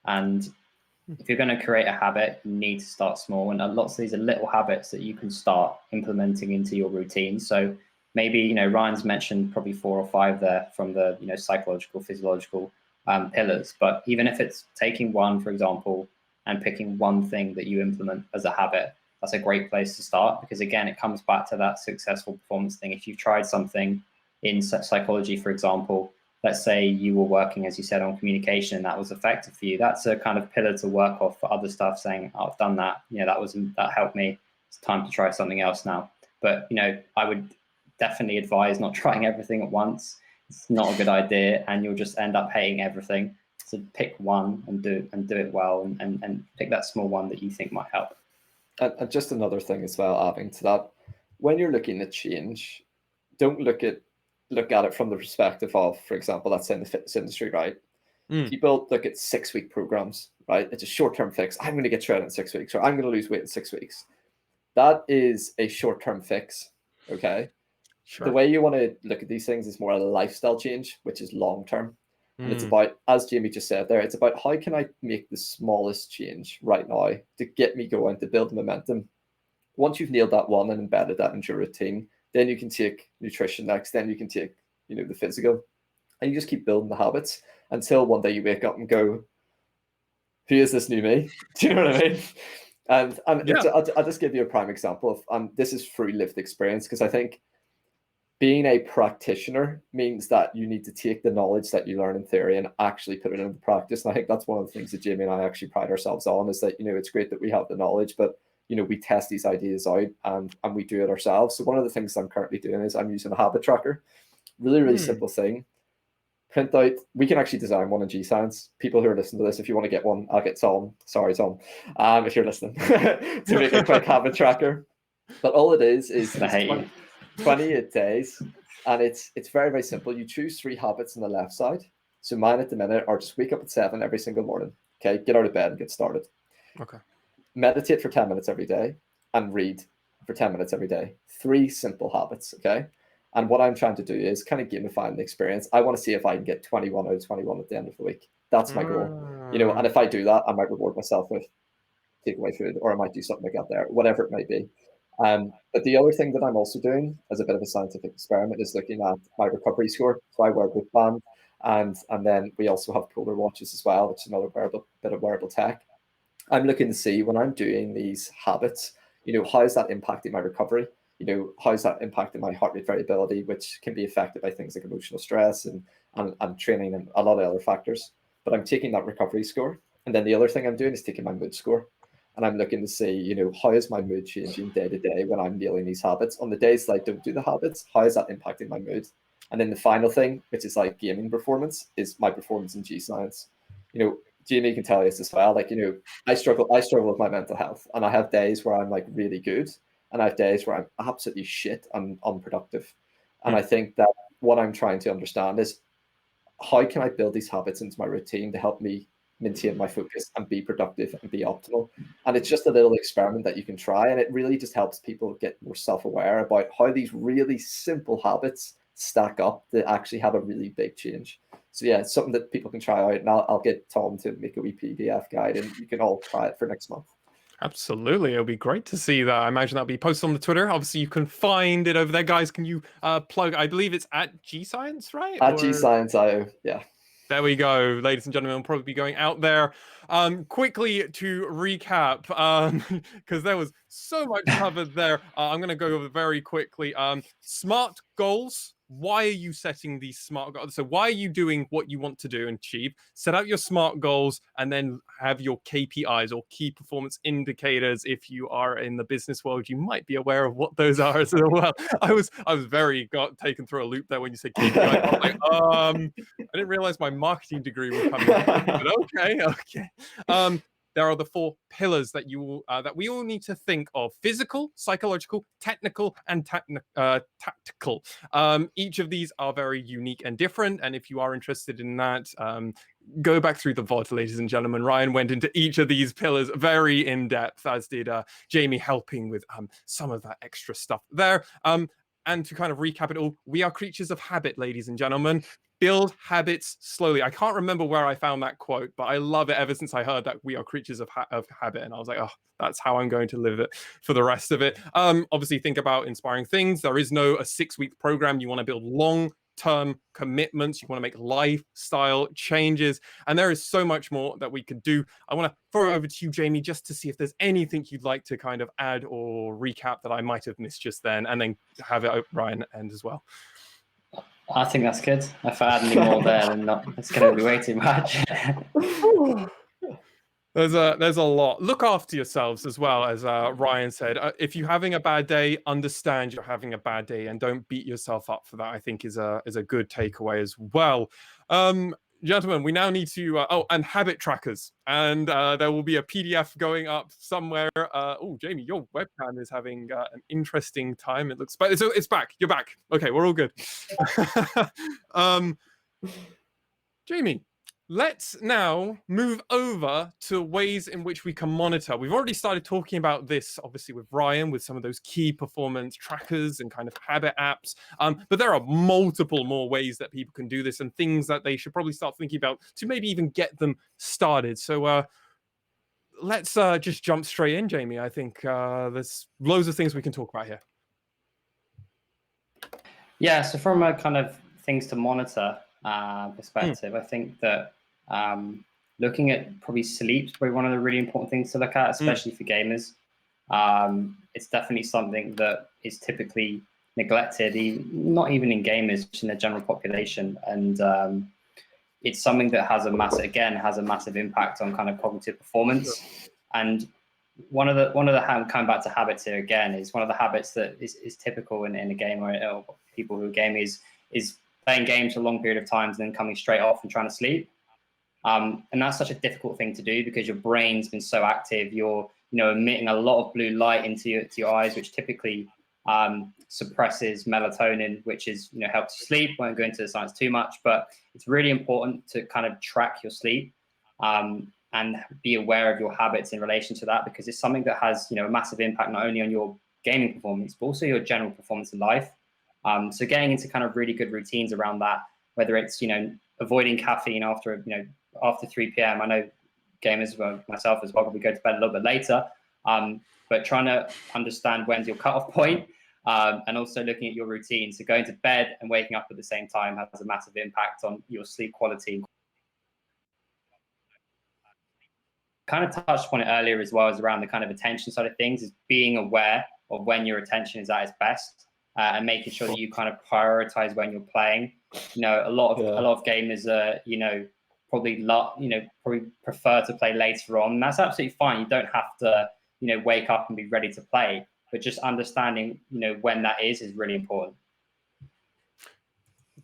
And if you're going to create a habit, you need to start small. And lots of these are little habits that you can start implementing into your routine. So maybe, Ryan's mentioned probably 4 or 5 there, from the, psychological, physiological, pillars. But even if it's taking one, for example, and picking one thing that you implement as a habit, that's a great place to start, because again, it comes back to that successful performance thing. If you've tried something in psychology, for example, let's say you were working, as you said, on communication, and that was effective for you, that's a kind of pillar to work off for other stuff, saying, oh, I've done that, that helped me, it's time to try something else now. But I would definitely advise not trying everything at once. It's not a good idea, and you'll just end up hating everything. So pick one and do it well, and pick that small one that you think might help. And just another thing as well, adding to that, when you're looking at change, don't look at it from the perspective of, for example, let's say in the fitness industry, right? People look at 6-week programs, right? It's a short-term fix. I'm going to get shredded in 6 weeks, or I'm going to lose weight in 6 weeks. That is a short-term fix, okay? Sure. The way you want to look at these things is more a lifestyle change, which is long-term. And it's about, as Jamie just said there, it's about how can I make the smallest change right now to get me going, to build momentum. Once you've nailed that one and embedded that into your routine, then you can take nutrition next, then you can take, the physical, and you just keep building the habits until one day you wake up and go, who is this new me? Do you know what I mean? And I'll just give you a prime example of, this is through lived experience, because I think being a practitioner means that you need to take the knowledge that you learn in theory and actually put it into practice. And I think that's one of the things that Jamie and I actually pride ourselves on, is that, it's great that we have the knowledge, but, we test these ideas out and we do it ourselves. So one of the things I'm currently doing is I'm using a habit tracker. Really, really simple thing. Print out, we can actually design one in Gscience. People who are listening to this, if you want to get one, I'll get Tom. Sorry, Tom, if you're listening, to make a quick habit tracker. But all it is 28 days, and it's very, very simple. You choose 3 habits on the left side. So mine at the minute are just wake up at 7 every single morning. Okay, get out of bed and get started. Okay. Meditate for 10 minutes every day and read for 10 minutes every day. 3 simple habits, okay? And what I'm trying to do is kind of gamify the experience. I want to see if I can get 21 out of 21 at the end of the week. That's my goal. And if I do that, I might reward myself with takeaway food, or I might do something like that there, whatever it might be. But the other thing that I'm also doing as a bit of a scientific experiment is looking at my recovery score. So I wear a book band, and then we also have polar watches as well, which is another bit of wearable tech. I'm looking to see, when I'm doing these habits, how is that impacting my recovery? How is that impacting my heart rate variability, which can be affected by things like emotional stress and training and a lot of other factors. But I'm taking that recovery score. And then the other thing I'm doing is taking my mood score. And I'm looking to see, how is my mood changing day to day when I'm nailing these habits? On the days that I don't do the habits, how is that impacting my mood? And then the final thing, which is like gaming performance, is my performance in Gscience. Jamie can tell you this as well. Like, I struggle with my mental health, and I have days where I'm like really good, and I have days where I'm absolutely shit and unproductive. And I think that what I'm trying to understand is, how can I build these habits into my routine to help me maintain my focus and be productive and be optimal? And it's just a little experiment that you can try, and it really just helps people get more self-aware about how these really simple habits stack up to actually have a really big change. So yeah, it's something that people can try out, and I'll get Tom to make a wee PDF guide, and you can all try it for next month. Absolutely, it'll be great to see that. I imagine that'll be posted on the Twitter. Obviously, you can find it over there, guys. Can you plug? I believe it's at Gscience, right? At Gscience.io, yeah. There we go, ladies and gentlemen. I'll probably be going out there. Quickly to recap, because there was so much covered there. I'm going to go over very quickly. Smart goals. Why are you setting these smart goals? So why are you doing what you want to do and achieve? Set out your smart goals, and then have your KPIs, or key performance indicators. If you are in the business world, you might be aware of what those are as well. I was very taken through a loop there when you said KPIs. I was like, I didn't realize my marketing degree would come in. But okay. There are the 4 pillars that that we all need to think of: physical, psychological, technical, and tactical. Each of these are very unique and different. And if you are interested in that, go back through the VOD, ladies and gentlemen. Ryan went into each of these pillars very in depth, as did Jamie, helping with some of that extra stuff there. And to kind of recap it all, we are creatures of habit, ladies and gentlemen. Build habits slowly. I can't remember where I found that quote, but I love it ever since I heard that we are creatures of habit. And I was like, oh, that's how I'm going to live it for the rest of it. Obviously, think about inspiring things. There is no a 6-week program. You want to build long term commitments, you want to make lifestyle changes, and there is so much more that we could do. I want to throw it over to you, Jamie, just to see if there's anything you'd like to kind of add or recap that I might have missed just then, and then have it Ryan end as well. I think that's good. If I add any more there, then it's going to be way too much. There's a lot. Look after yourselves as well, as Ryan said. If you're having a bad day, understand you're having a bad day and don't beat yourself up for that. I think is a good takeaway as well. Gentlemen, we now need to and habit trackers, and there will be a PDF going up somewhere. Oh, Jamie, your webcam is having an interesting time. It looks, but it's back. You're back. Okay, we're all good. Jamie, let's now move over to ways in which we can monitor. We've already started talking about this, obviously, with Ryan, with some of those key performance trackers and kind of habit apps. But there are multiple more ways that people can do this and things that they should probably start thinking about to maybe even get them started. So let's just jump straight in, Jamie. I think there's loads of things we can talk about here. Yeah, so from a kind of things to monitor perspective, I think that looking at probably sleep is probably one of the really important things to look at, especially for gamers. It's definitely something that is typically neglected, not even in gamers, just in the general population. And it's something that has a massive impact on kind of cognitive performance. And one of the coming back to habits here again, is one of the habits that is typical in a game or people who game is playing games for a long period of times and then coming straight off and trying to sleep. And that's such a difficult thing to do because your brain's been so active. You're emitting a lot of blue light into your eyes, which typically suppresses melatonin, which is helps you sleep. Won't go into the science too much, but it's really important to kind of track your sleep and be aware of your habits in relation to that, because it's something that has a massive impact not only on your gaming performance but also your general performance in life. So getting into kind of really good routines around that, whether it's avoiding caffeine after 3 p.m. I know gamers, well, myself as well, probably go to bed a little bit later, but trying to understand when's your cutoff point, and also looking at your routine. So going to bed and waking up at the same time has a massive impact on your sleep quality. Kind of touched upon it earlier as well, as around the kind of attention side of things, is being aware of when your attention is at its best, and making sure that you kind of prioritize when you're playing. A lot of gamers probably prefer to play later on, and that's absolutely fine. You don't have to wake up and be ready to play, but just understanding when that is really important.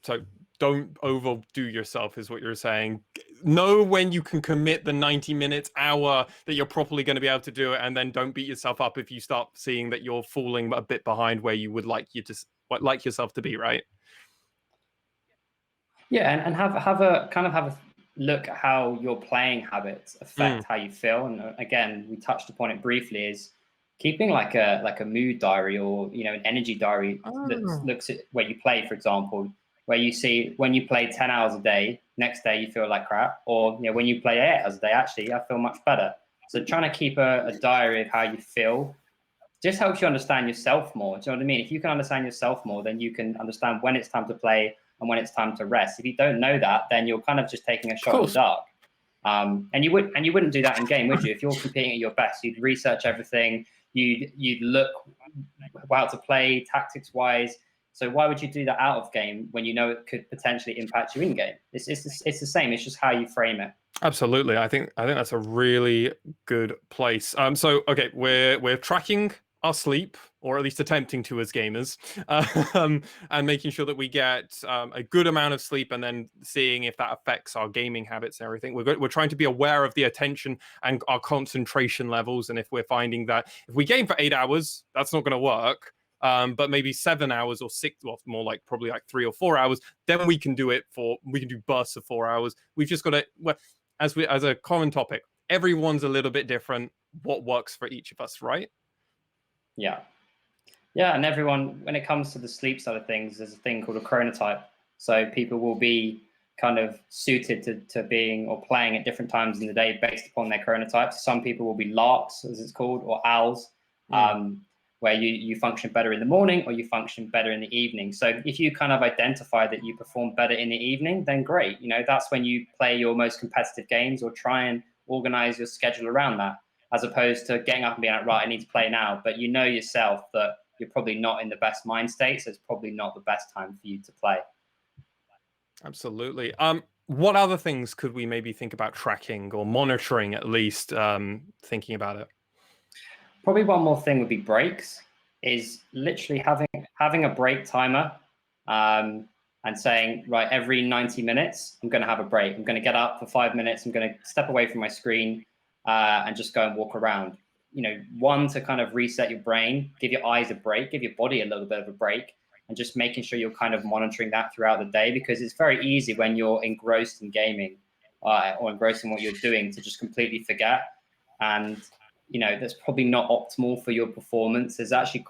So don't overdo yourself is what you're saying. Know when you can commit the 90 minutes, hour that you're properly going to be able to do it, and then don't beat yourself up if you start seeing that you're falling a bit behind where you would like yourself to be, right? Yeah, and have a look at how your playing habits affect how you feel. And again, we touched upon it briefly, is keeping like a mood diary or an energy diary that looks at where you play, for example, where you see when you play 10 hours a day, next day you feel like crap, or when you play 8 hours a day, actually I feel much better. So trying to keep a diary of how you feel just helps you understand yourself more. Do you know what I mean? If you can understand yourself more, then you can understand when it's time to play and when it's time to rest. If you don't know that, then you're kind of just taking a shot in the dark. And you wouldn't do that in game, would you? If you're competing at your best, you'd research everything. You'd look how to play tactics wise. So why would you do that out of game when it could potentially impact you in game? It's the same. It's just how you frame it. Absolutely. I think that's a really good place. So okay, we're tracking our sleep, or at least attempting to as gamers, and making sure that we get a good amount of sleep, and then seeing if that affects our gaming habits and everything. We're trying to be aware of the attention and our concentration levels, and if we're finding that if we game for 8 hours, that's not going to work. But maybe 7 hours or 6, well, more like probably like 3 or 4 hours, then we can do bursts of 4 hours. We've just got to, well, as a common topic, everyone's a little bit different. What works for each of us, right? Yeah, and everyone, when it comes to the sleep side of things, there's a thing called a chronotype. So people will be kind of suited to being or playing at different times in the day based upon their chronotypes. Some people will be larks, as it's called, or owls. where you function better in the morning or you function better in the evening. So if you kind of identify that you perform better in the evening, then great. That's when you play your most competitive games, or try and organize your schedule around that, as opposed to getting up and being like, right, I need to play now. But you know yourself that you're probably not in the best mind state, so it's probably not the best time for you to play. Absolutely. What other things could we maybe think about tracking or monitoring, at least, thinking about it? Probably one more thing would be breaks. Is literally having a break timer, and saying, right, every 90 minutes, I'm going to have a break. I'm going to get up for 5 minutes. I'm going to step away from my screen and just go and walk around. One, to kind of reset your brain, give your eyes a break, give your body a little bit of a break, and just making sure you're kind of monitoring that throughout the day, because it's very easy when you're engrossed in gaming or engrossed in what you're doing to just completely forget. And that's probably not optimal for your performance. There's actually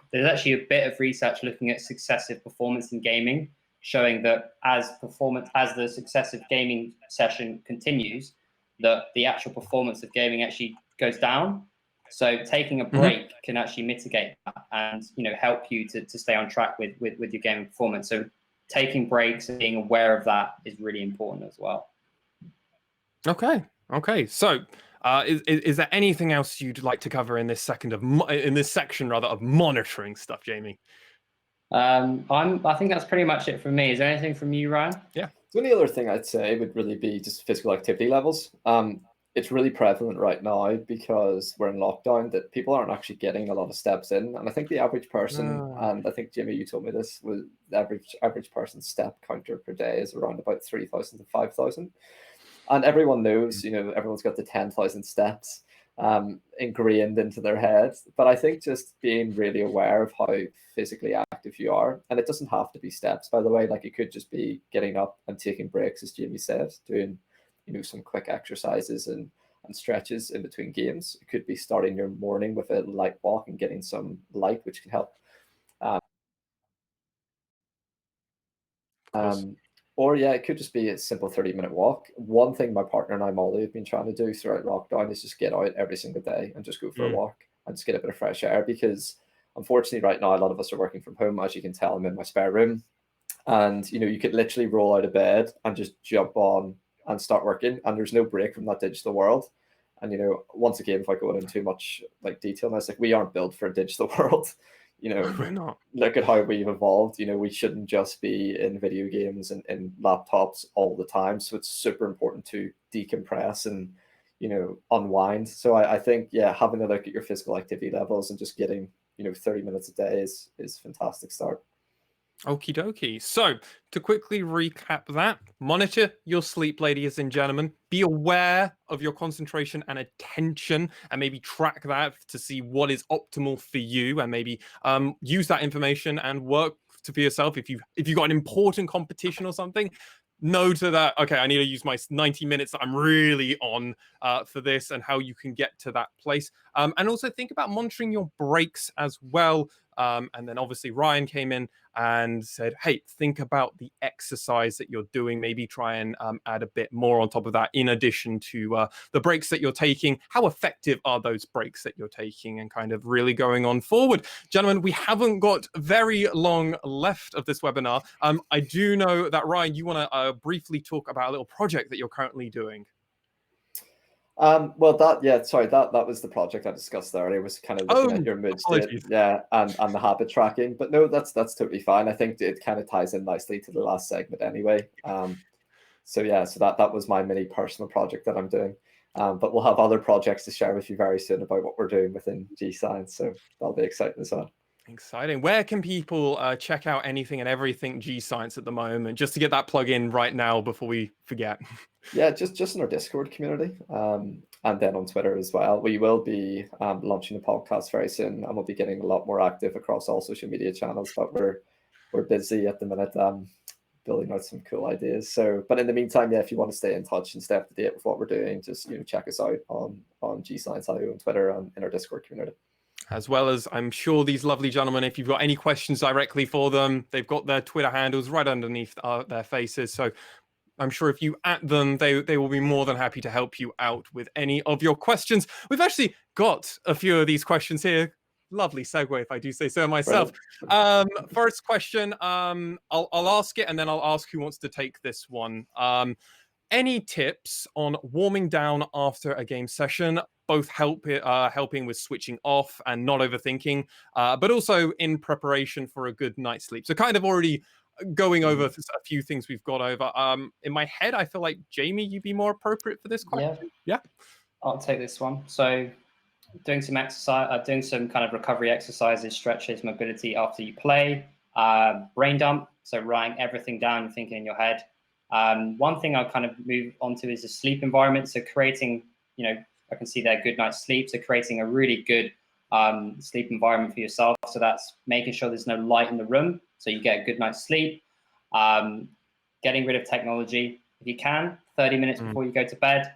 a bit of research looking at successive performance in gaming, showing that as the successive gaming session continues, that the actual performance of gaming actually goes down. So taking a break can actually mitigate that and help you to stay on track with your gaming performance. So taking breaks and being aware of that is really important as well. Okay. So is there anything else you'd like to cover in this section of monitoring stuff, Jamie? I think that's pretty much it from me. Is there anything from you, Ryan? Yeah. The only other thing I'd say would really be just physical activity levels. It's really prevalent right now because we're in lockdown that people aren't actually getting a lot of steps in. And I think the average person, and I think, Jimmy, you told me this, was the average person's step counter per day is around about 3,000 to 5,000. And everyone knows, everyone's got the 10,000 steps ingrained into their head. But I think just being really aware of how physically active you are, and it doesn't have to be steps, by the way, like it could just be getting up and taking breaks, as Jamie said, doing some quick exercises and stretches in between games. It could be starting your morning with a light walk and getting some light, which can help. Or it could just be a simple 30-minute walk. One thing my partner and I, Molly, have been trying to do throughout lockdown is just get out every single day and just go for a walk and just get a bit of fresh air, because unfortunately right now a lot of us are working from home. As you can tell, I'm in my spare room, and you could literally roll out of bed and just jump on and start working, and there's no break from that digital world. And once again, if I go into too much detail, and it's like we aren't built for a digital world. We're not. Look at how we've evolved. We shouldn't just be in video games and laptops all the time. So it's super important to decompress and unwind. So I think having a look at your physical activity levels and just getting 30 minutes a day is a fantastic start. Okie dokie. So to quickly recap that, monitor your sleep, ladies and gentlemen. Be aware of your concentration and attention, and maybe track that to see what is optimal for you, and maybe use that information and work for yourself. If you got an important competition or something, know to that, okay, I need to use my 90 minutes that I'm really on for this, and how you can get to that place. And also think about monitoring your breaks as well. And then obviously Ryan came in and said, hey, think about the exercise that you're doing. Maybe try and add a bit more on top of that, in addition to the breaks that you're taking. How effective are those breaks that you're taking, and kind of really going on forward? Gentlemen, we haven't got very long left of this webinar. I do know that, Ryan, you want to briefly talk about a little project that you're currently doing. Well, that was the project I discussed earlier, was kind of looking at your mood state, and the habit tracking. But no, that's totally fine. I think it kind of ties in nicely to the last segment anyway. So that was my mini personal project that I'm doing. But we'll have other projects to share with you very soon about what we're doing within Gscience. So that'll be exciting as well. Exciting. Where can people check out anything and everything Gscience at the moment, just to get that plug in right now before we forget? Yeah, just in our Discord community, and then on Twitter as well. We will be launching a podcast very soon, and we'll be getting a lot more active across all social media channels. But we're busy at the minute building out some cool ideas. So, but in the meantime, if you want to stay in touch and stay up to date with what we're doing, just check us out on Gscience.io on Twitter and in our Discord community. As well as, I'm sure these lovely gentlemen, if you've got any questions directly for them, they've got their Twitter handles right underneath their faces. So I'm sure if you at them, they will be more than happy to help you out with any of your questions. We've actually got a few of these questions here Lovely segue, if I do say so myself. First question, I'll ask it, and then I'll ask who wants to take this one. Any tips on warming down after a game session, both helping with switching off and not overthinking, but also in preparation for a good night's sleep? So kind of already going over a few things we've got over. In my head, I feel like, Jamie, you'd be more appropriate for this question. Yeah. I'll take this one. So doing some exercise, doing some kind of recovery exercises, stretches, mobility after you play, brain dump. So writing everything down and thinking in your head. One thing I'll kind of move on to is the sleep environment. So creating, I can see there, good night's sleep. So creating a really good sleep environment for yourself. So that's making sure there's no light in the room, so you get a good night's sleep. Getting rid of technology if you can, 30 minutes before you go to bed.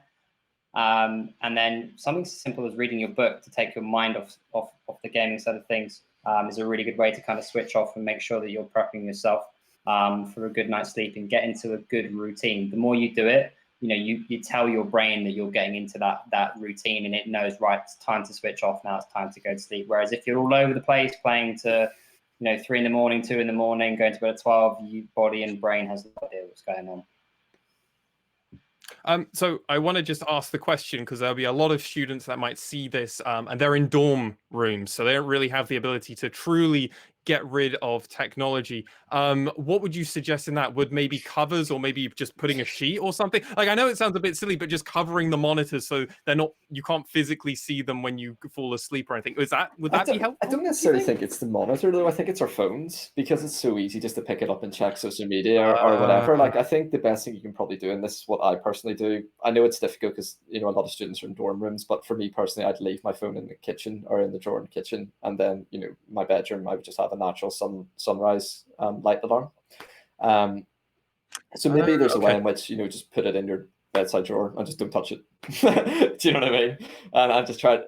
And then something simple as reading your book to take your mind off the gaming side of things is a really good way to kind of switch off and make sure that you're prepping yourself for a good night's sleep and get into a good routine. The more you do it, you tell your brain that you're getting into that routine, and it knows, right, it's time to switch off now, it's time to go to sleep. Whereas if you're all over the place playing to 3 in the morning, 2 in the morning, going to bed at 12, your body and brain has no idea what's going on. So I want to just ask the question, because there'll be a lot of students that might see this and they're in dorm rooms, so they don't really have the ability to truly get rid of technology. What would you suggest in that? Would maybe covers, or maybe just putting a sheet or something? Like, I know it sounds a bit silly, but just covering the monitors so you can't physically see them when you fall asleep or anything. Would that be helpful? I don't necessarily think it's the monitor, though. I think it's our phones, because it's so easy just to pick it up and check social media or whatever. Like, I think the best thing you can probably do, and this is what I personally do. I know it's difficult because a lot of students are in dorm rooms, but for me personally, I'd leave my phone in the kitchen or in the drawer in the kitchen, and then my bedroom, I would just have a natural sunrise light alarm. So maybe there's a way in which just put it in your bedside drawer and just don't touch it. Do you know what I mean? And I just try to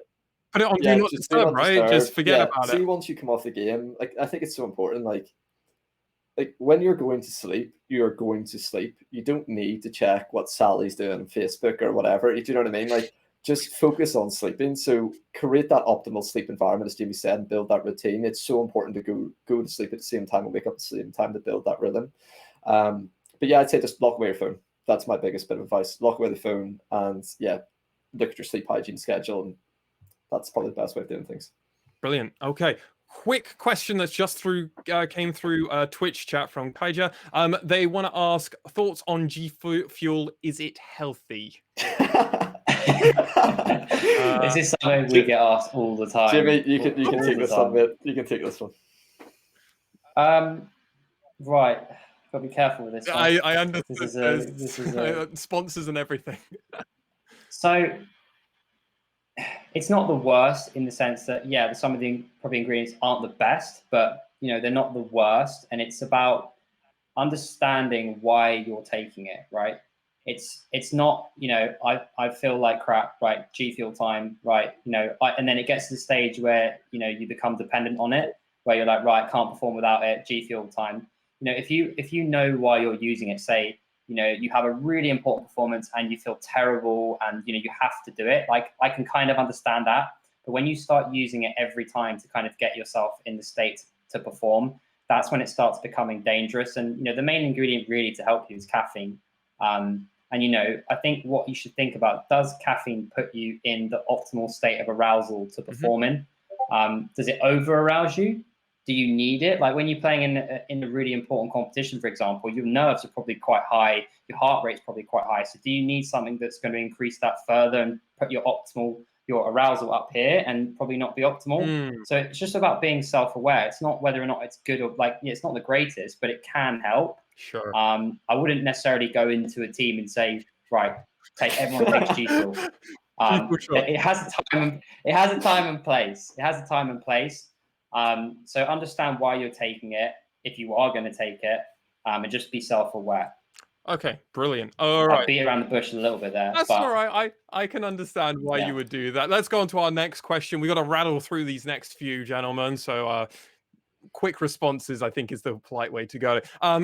put it on do not disturb, right? Just forget about it. See, once you come off the game, like, I think it's so important. Like when you're going to sleep, you're going to sleep. You don't need to check what Sally's doing on Facebook or whatever. Do you know what I mean? Like, just focus on sleeping. So create that optimal sleep environment, as Jamie said, and build that routine. It's so important to go to sleep at the same time and wake up at the same time to build that rhythm. But yeah, I'd say just lock away your phone. That's my biggest bit of advice. Lock away the phone, and look at your sleep hygiene schedule. And that's probably the best way of doing things. Brilliant. Okay. Quick question that's just came through Twitch chat from Kaija. They want to ask thoughts on G Fuel. Is it healthy? Is this something we get asked all the time? Jimmy, you can take this one, mate. You can take this one. Right. Got to be careful with this one. I understand. This is sponsors and everything. So it's not the worst, in the sense that, some of the probably ingredients aren't the best, but they're not the worst. And it's about understanding why you're taking it, right? It's not, I feel like crap, right? G Fuel time, right? And then it gets to the stage where, you become dependent on it, where you're like, right, can't perform without it, G Fuel time. If you know why you're using it, say, you have a really important performance and you feel terrible and, you have to do it. Like, I can kind of understand that. But when you start using it every time to kind of get yourself in the state to perform, that's when it starts becoming dangerous. And, the main ingredient really to help you is caffeine. And, I think what you should think about, does caffeine put you in the optimal state of arousal to perform in? Does it over arouse you? Do you need it? Like, when you're playing in a really important competition, for example, your nerves are probably quite high, your heart rate's probably quite high. So do you need something that's going to increase that further and put your arousal up here and probably not be optimal? So it's just about being self-aware. It's not whether or not it's good or it's not the greatest, but it can help. Sure. I wouldn't necessarily go into a team and say, right, everyone takes G Fuel. It has a time and place. It has a time and place. So understand why you're taking it, if you are going to take it, and just be self-aware. Okay, brilliant. All right. I'll beat around the bush a little bit there. That's all right. I can understand why you would do that. Let's go on to our next question. We got to rattle through these next few, gentlemen. So quick responses, I think, is the polite way to go.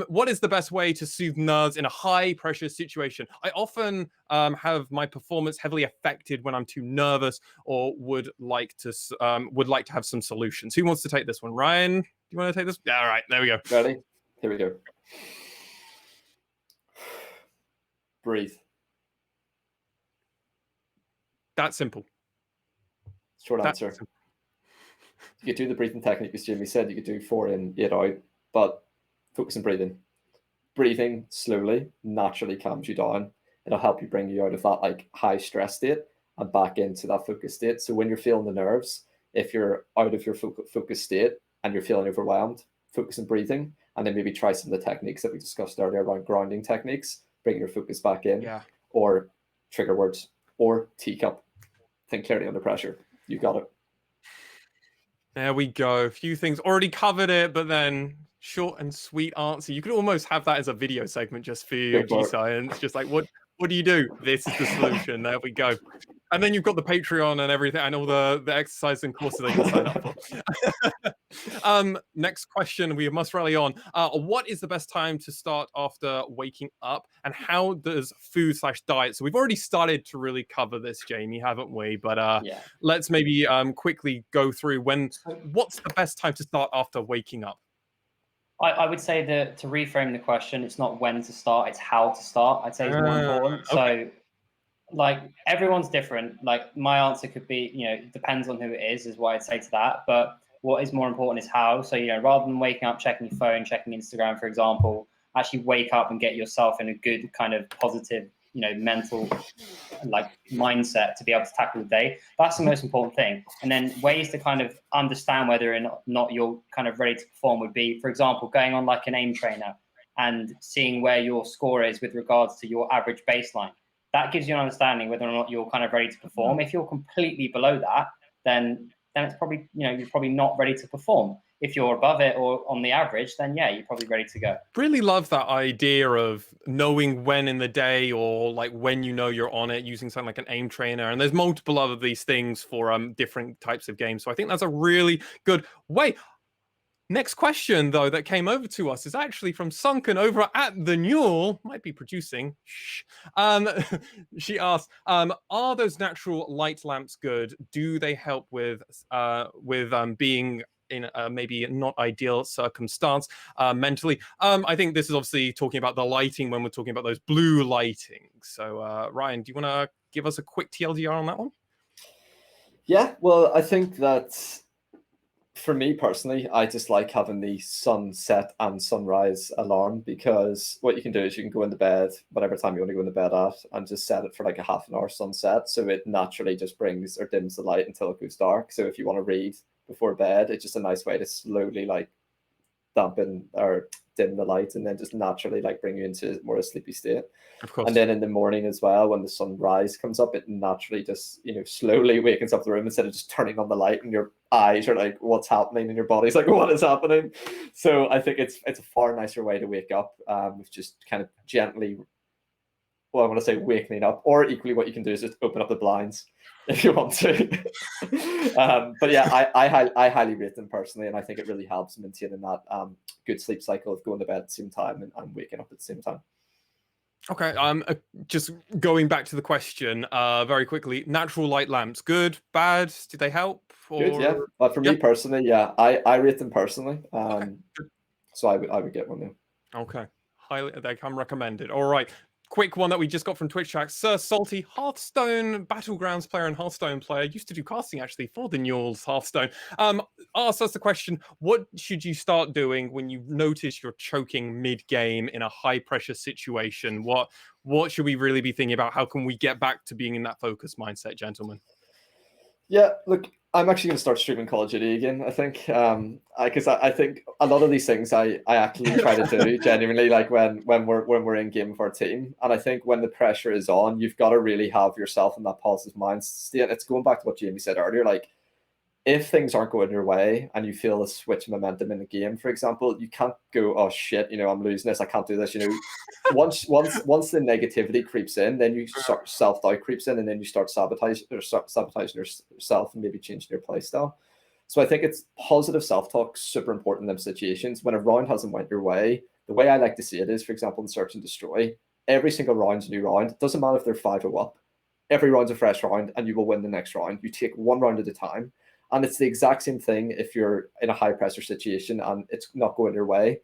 What is the best way to soothe nerves in a high pressure situation? I often have my performance heavily affected when I'm too nervous, or would like to have some solutions. Who wants to take this one? Ryan, do you want to take this? Yeah, all right, there we go. Ready? Here we go. Breathe. That's simple. Short answer. You could do the breathing technique, as Jamie said. You could do 4 in, 8 out, but focus on breathing. Breathing slowly naturally calms you down. It'll help you bring you out of that like high stress state and back into that focus state. So when you're feeling the nerves, if you're out of your focus state and you're feeling overwhelmed, focus on breathing, and then maybe try some of the techniques that we discussed earlier around grounding techniques, bring your focus back in, or trigger words, or teacup. Think clearly under pressure. You got it. There we go. A few things already covered it, but then short and sweet answer. You could almost have that as a video segment just for Gscience. Just like, what do you do? This is the solution. There we go. And then you've got the Patreon and everything, and all the exercise and courses they can sign up for. Next question, we must rally on. What is the best time to start after waking up, and how does food/diet? So we've already started to really cover this, Jamie, haven't we? But let's maybe quickly go through what's the best time to start after waking up? I would say that to reframe the question, it's not when to start, it's how to start. I'd say it's more important. Okay. So like everyone's different. Like my answer could be, it depends on who it is what I'd say to that. But what is more important is how. So, rather than waking up, checking your phone, checking Instagram, for example, actually wake up and get yourself in a good kind of positive, mental like mindset to be able to tackle the day. That's the most important thing. And then ways to kind of understand whether or not you're kind of ready to perform would be, for example, going on like an aim trainer and seeing where your score is with regards to your average baseline. That gives you an understanding whether or not you're kind of ready to perform. If you're completely below that, then it's probably, you're probably not ready to perform. If you're above it or on the average, then yeah, you're probably ready to go. Really love that idea of knowing when in the day, or like when you're on it, using something like an aim trainer. And there's multiple other these things for different types of games. So I think that's a really good way. Next question, though, that came over to us is actually from Sunken over at the NUEL, might be producing. Shh. She asked, are those natural light lamps good? Do they help with being in a maybe not ideal circumstance mentally? I think this is obviously talking about the lighting when we're talking about those blue lighting. So, Ryan, do you want to give us a quick TLDR on that one? Yeah, well, I think that for me personally, I just like having the sunset and sunrise alarm, because what you can do is you can go into bed whatever time you want to go into bed at and just set it for like a half an hour sunset. So it naturally just brings or dims the light until it goes dark. So if you want to read before bed, it's just a nice way to slowly like dampen or dim the light and then just naturally like bring you into more a sleepy state. Of course. And then in the morning as well, when the sunrise comes up, it naturally just, slowly wakens up the room instead of just turning on the light and your eyes are like, what's happening? And your body's like, what is happening? So I think it's a far nicer way to wake up, with just kind of gently, well, I want to say wakening up, or equally what you can do is just open up the blinds if you want to. But yeah, I highly rate them personally, and I think it really helps maintaining that good sleep cycle of going to bed at the same time and waking up at the same time. Okay, just going back to the question very quickly, natural light lamps, good, bad? Do they help? Or... Good, yeah. But for me personally, yeah, I rate them personally. So I would get one now. Okay, they come recommended. All right. Quick one that we just got from Twitch chat. Sir Salty, Hearthstone Battlegrounds player and Hearthstone player, used to do casting actually for the NUEL's Hearthstone. Asked us the question, what should you start doing when you notice you're choking mid-game in a high-pressure situation? What should we really be thinking about? How can we get back to being in that focus mindset, gentlemen? Yeah, look, I'm actually going to start streaming Call of Duty again, I think, because I think a lot of these things I actually try to do genuinely, like when we're in game with our team. And I think when the pressure is on, you've got to really have yourself in that positive mind state. It's going back to what Jamie said earlier, like if things aren't going your way and you feel a switch of momentum in the game, for example, you can't go, oh shit, I'm losing this, I can't do this. Once the negativity creeps in, then you start self-doubt creeps in, and then you start sabotaging yourself and maybe changing your play style. So I think it's positive self-talk, super important in them situations. When a round hasn't went your way, the way I like to see it is, for example, in Search and Destroy, every single round's a new round. It doesn't matter if they're 5-0 up. Every round's a fresh round, and you will win the next round. You take one round at a time. And it's the exact same thing if you're in a high pressure situation and it's not going your way.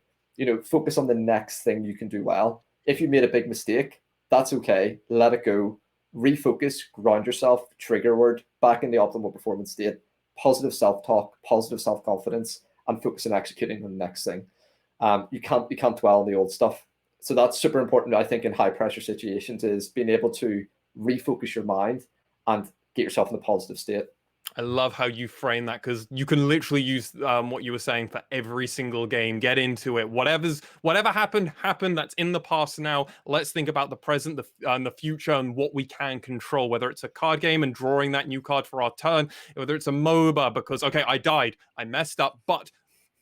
Focus on the next thing you can do well. If you made a big mistake, that's okay. Let it go. Refocus, ground yourself, trigger word, back in the optimal performance state, positive self-talk, positive self-confidence, and focus on executing on the next thing. You can't dwell on the old stuff. So that's super important, I think, in high pressure situations, is being able to refocus your mind and get yourself in a positive state. I love how you frame that, because you can literally use what you were saying for every single game. Get into it. Whatever happened. That's in the past now. Let's think about the present, the future, and what we can control. Whether it's a card game and drawing that new card for our turn, whether it's a MOBA because, okay, I died, I messed up, but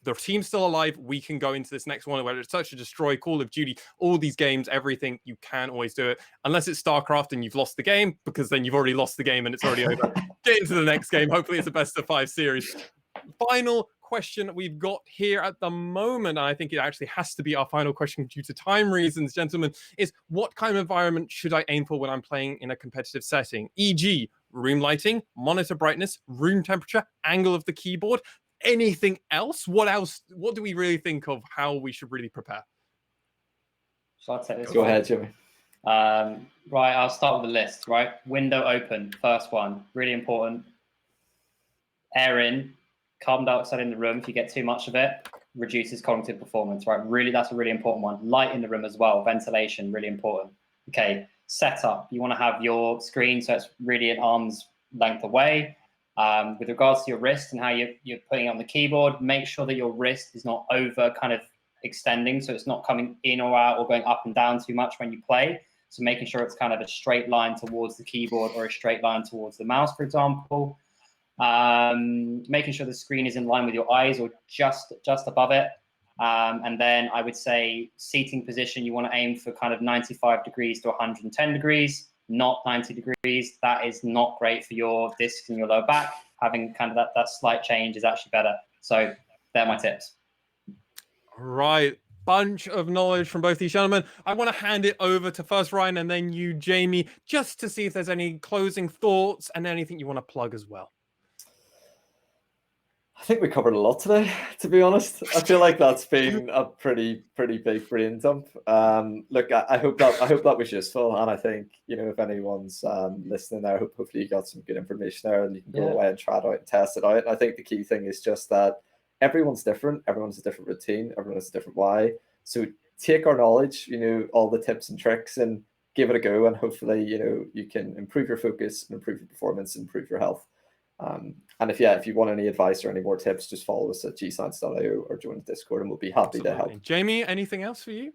the team's still alive. We can go into this next one, whether it's Search and Destroy, Call of Duty, all these games, everything. You can always do it, unless it's StarCraft and you've lost the game, because then you've already lost the game and it's already over. Get into the next game. Hopefully it's a best of 5 series. Final question we've got here at the moment, and I think it actually has to be our final question due to time reasons, gentlemen, is what kind of environment should I aim for when I'm playing in a competitive setting? E.g., room lighting, monitor brightness, room temperature, angle of the keyboard. Anything else? What else? What do we really think of how we should really prepare? Shall I take this? Go ahead, Jimmy. Right, I'll start with the list. Right, window open, first one, really important. Air in, carbon dioxide in the room. If you get too much of it, reduces cognitive performance. Right, really, that's a really important one. Light in the room as well, ventilation, really important. Okay, setup. You want to have your screen so it's really an arm's length away. With regards to your wrist and how you're putting it on the keyboard, make sure that your wrist is not over kind of extending, so it's not coming in or out or going up and down too much when you play. So making sure it's kind of a straight line towards the keyboard or a straight line towards the mouse, for example. Making sure the screen is in line with your eyes or just above it. And then I would say seating position, you want to aim for kind of 95 degrees to 110 degrees. Not 90 degrees. That is not great for your discs and your lower back. Having kind of that slight change is actually better. So they're my tips. Right. Bunch of knowledge from both these gentlemen. I want to hand it over to first Ryan and then you, Jamie, just to see if there's any closing thoughts and anything you want to plug as well. I think we covered a lot today, to be honest. I feel like that's been a pretty big brain dump. Look, I hope that was useful, and I think if anyone's listening there, hopefully you got some good information there, and you can go away and try it out and test it out. And I think the key thing is just that everyone's different. Everyone's a different routine. Everyone has a different why. So take our knowledge, all the tips and tricks, and give it a go. And hopefully, you can improve your focus, improve your performance, improve your health. And if you want any advice or any more tips, just follow us at gscience.io or join the Discord, and we'll be happy to help. Jamie, anything else for you?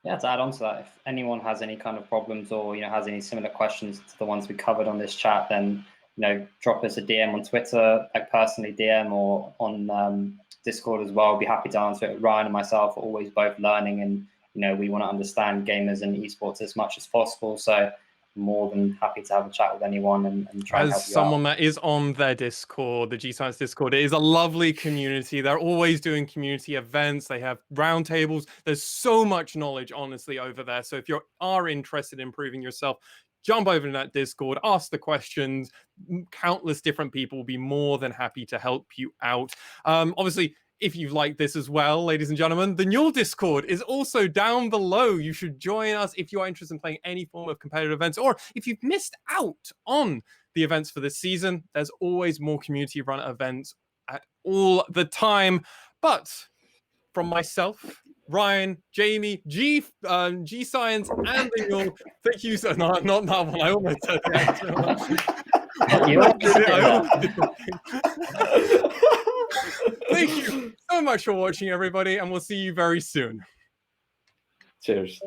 Yeah, to add on to that, if anyone has any kind of problems or has any similar questions to the ones we covered on this chat, then drop us a DM on Twitter, like personally DM, or on Discord as well. I'll be happy to answer it. Ryan and myself are always both learning, and we want to understand gamers and esports as much as possible. So more than happy to have a chat with anyone and try and help you out. As someone that is on their Discord, the Gscience Discord, it is a lovely community. They're always doing community events. They have roundtables. There's so much knowledge, honestly, over there. So if you are interested in improving yourself, jump over to that Discord, ask the questions. Countless different people will be more than happy to help you out. Obviously, if you've liked this as well, ladies and gentlemen, the NUEL Discord is also down below. You should join us if you are interested in playing any form of competitive events, or if you've missed out on the events for this season. There's always more community run events at all the time. But from myself, Ryan, Jamie, Gscience, and the NUEL, thank you so not that one. I almost said that. Thank you so much for watching, everybody, and we'll see you very soon. Cheers.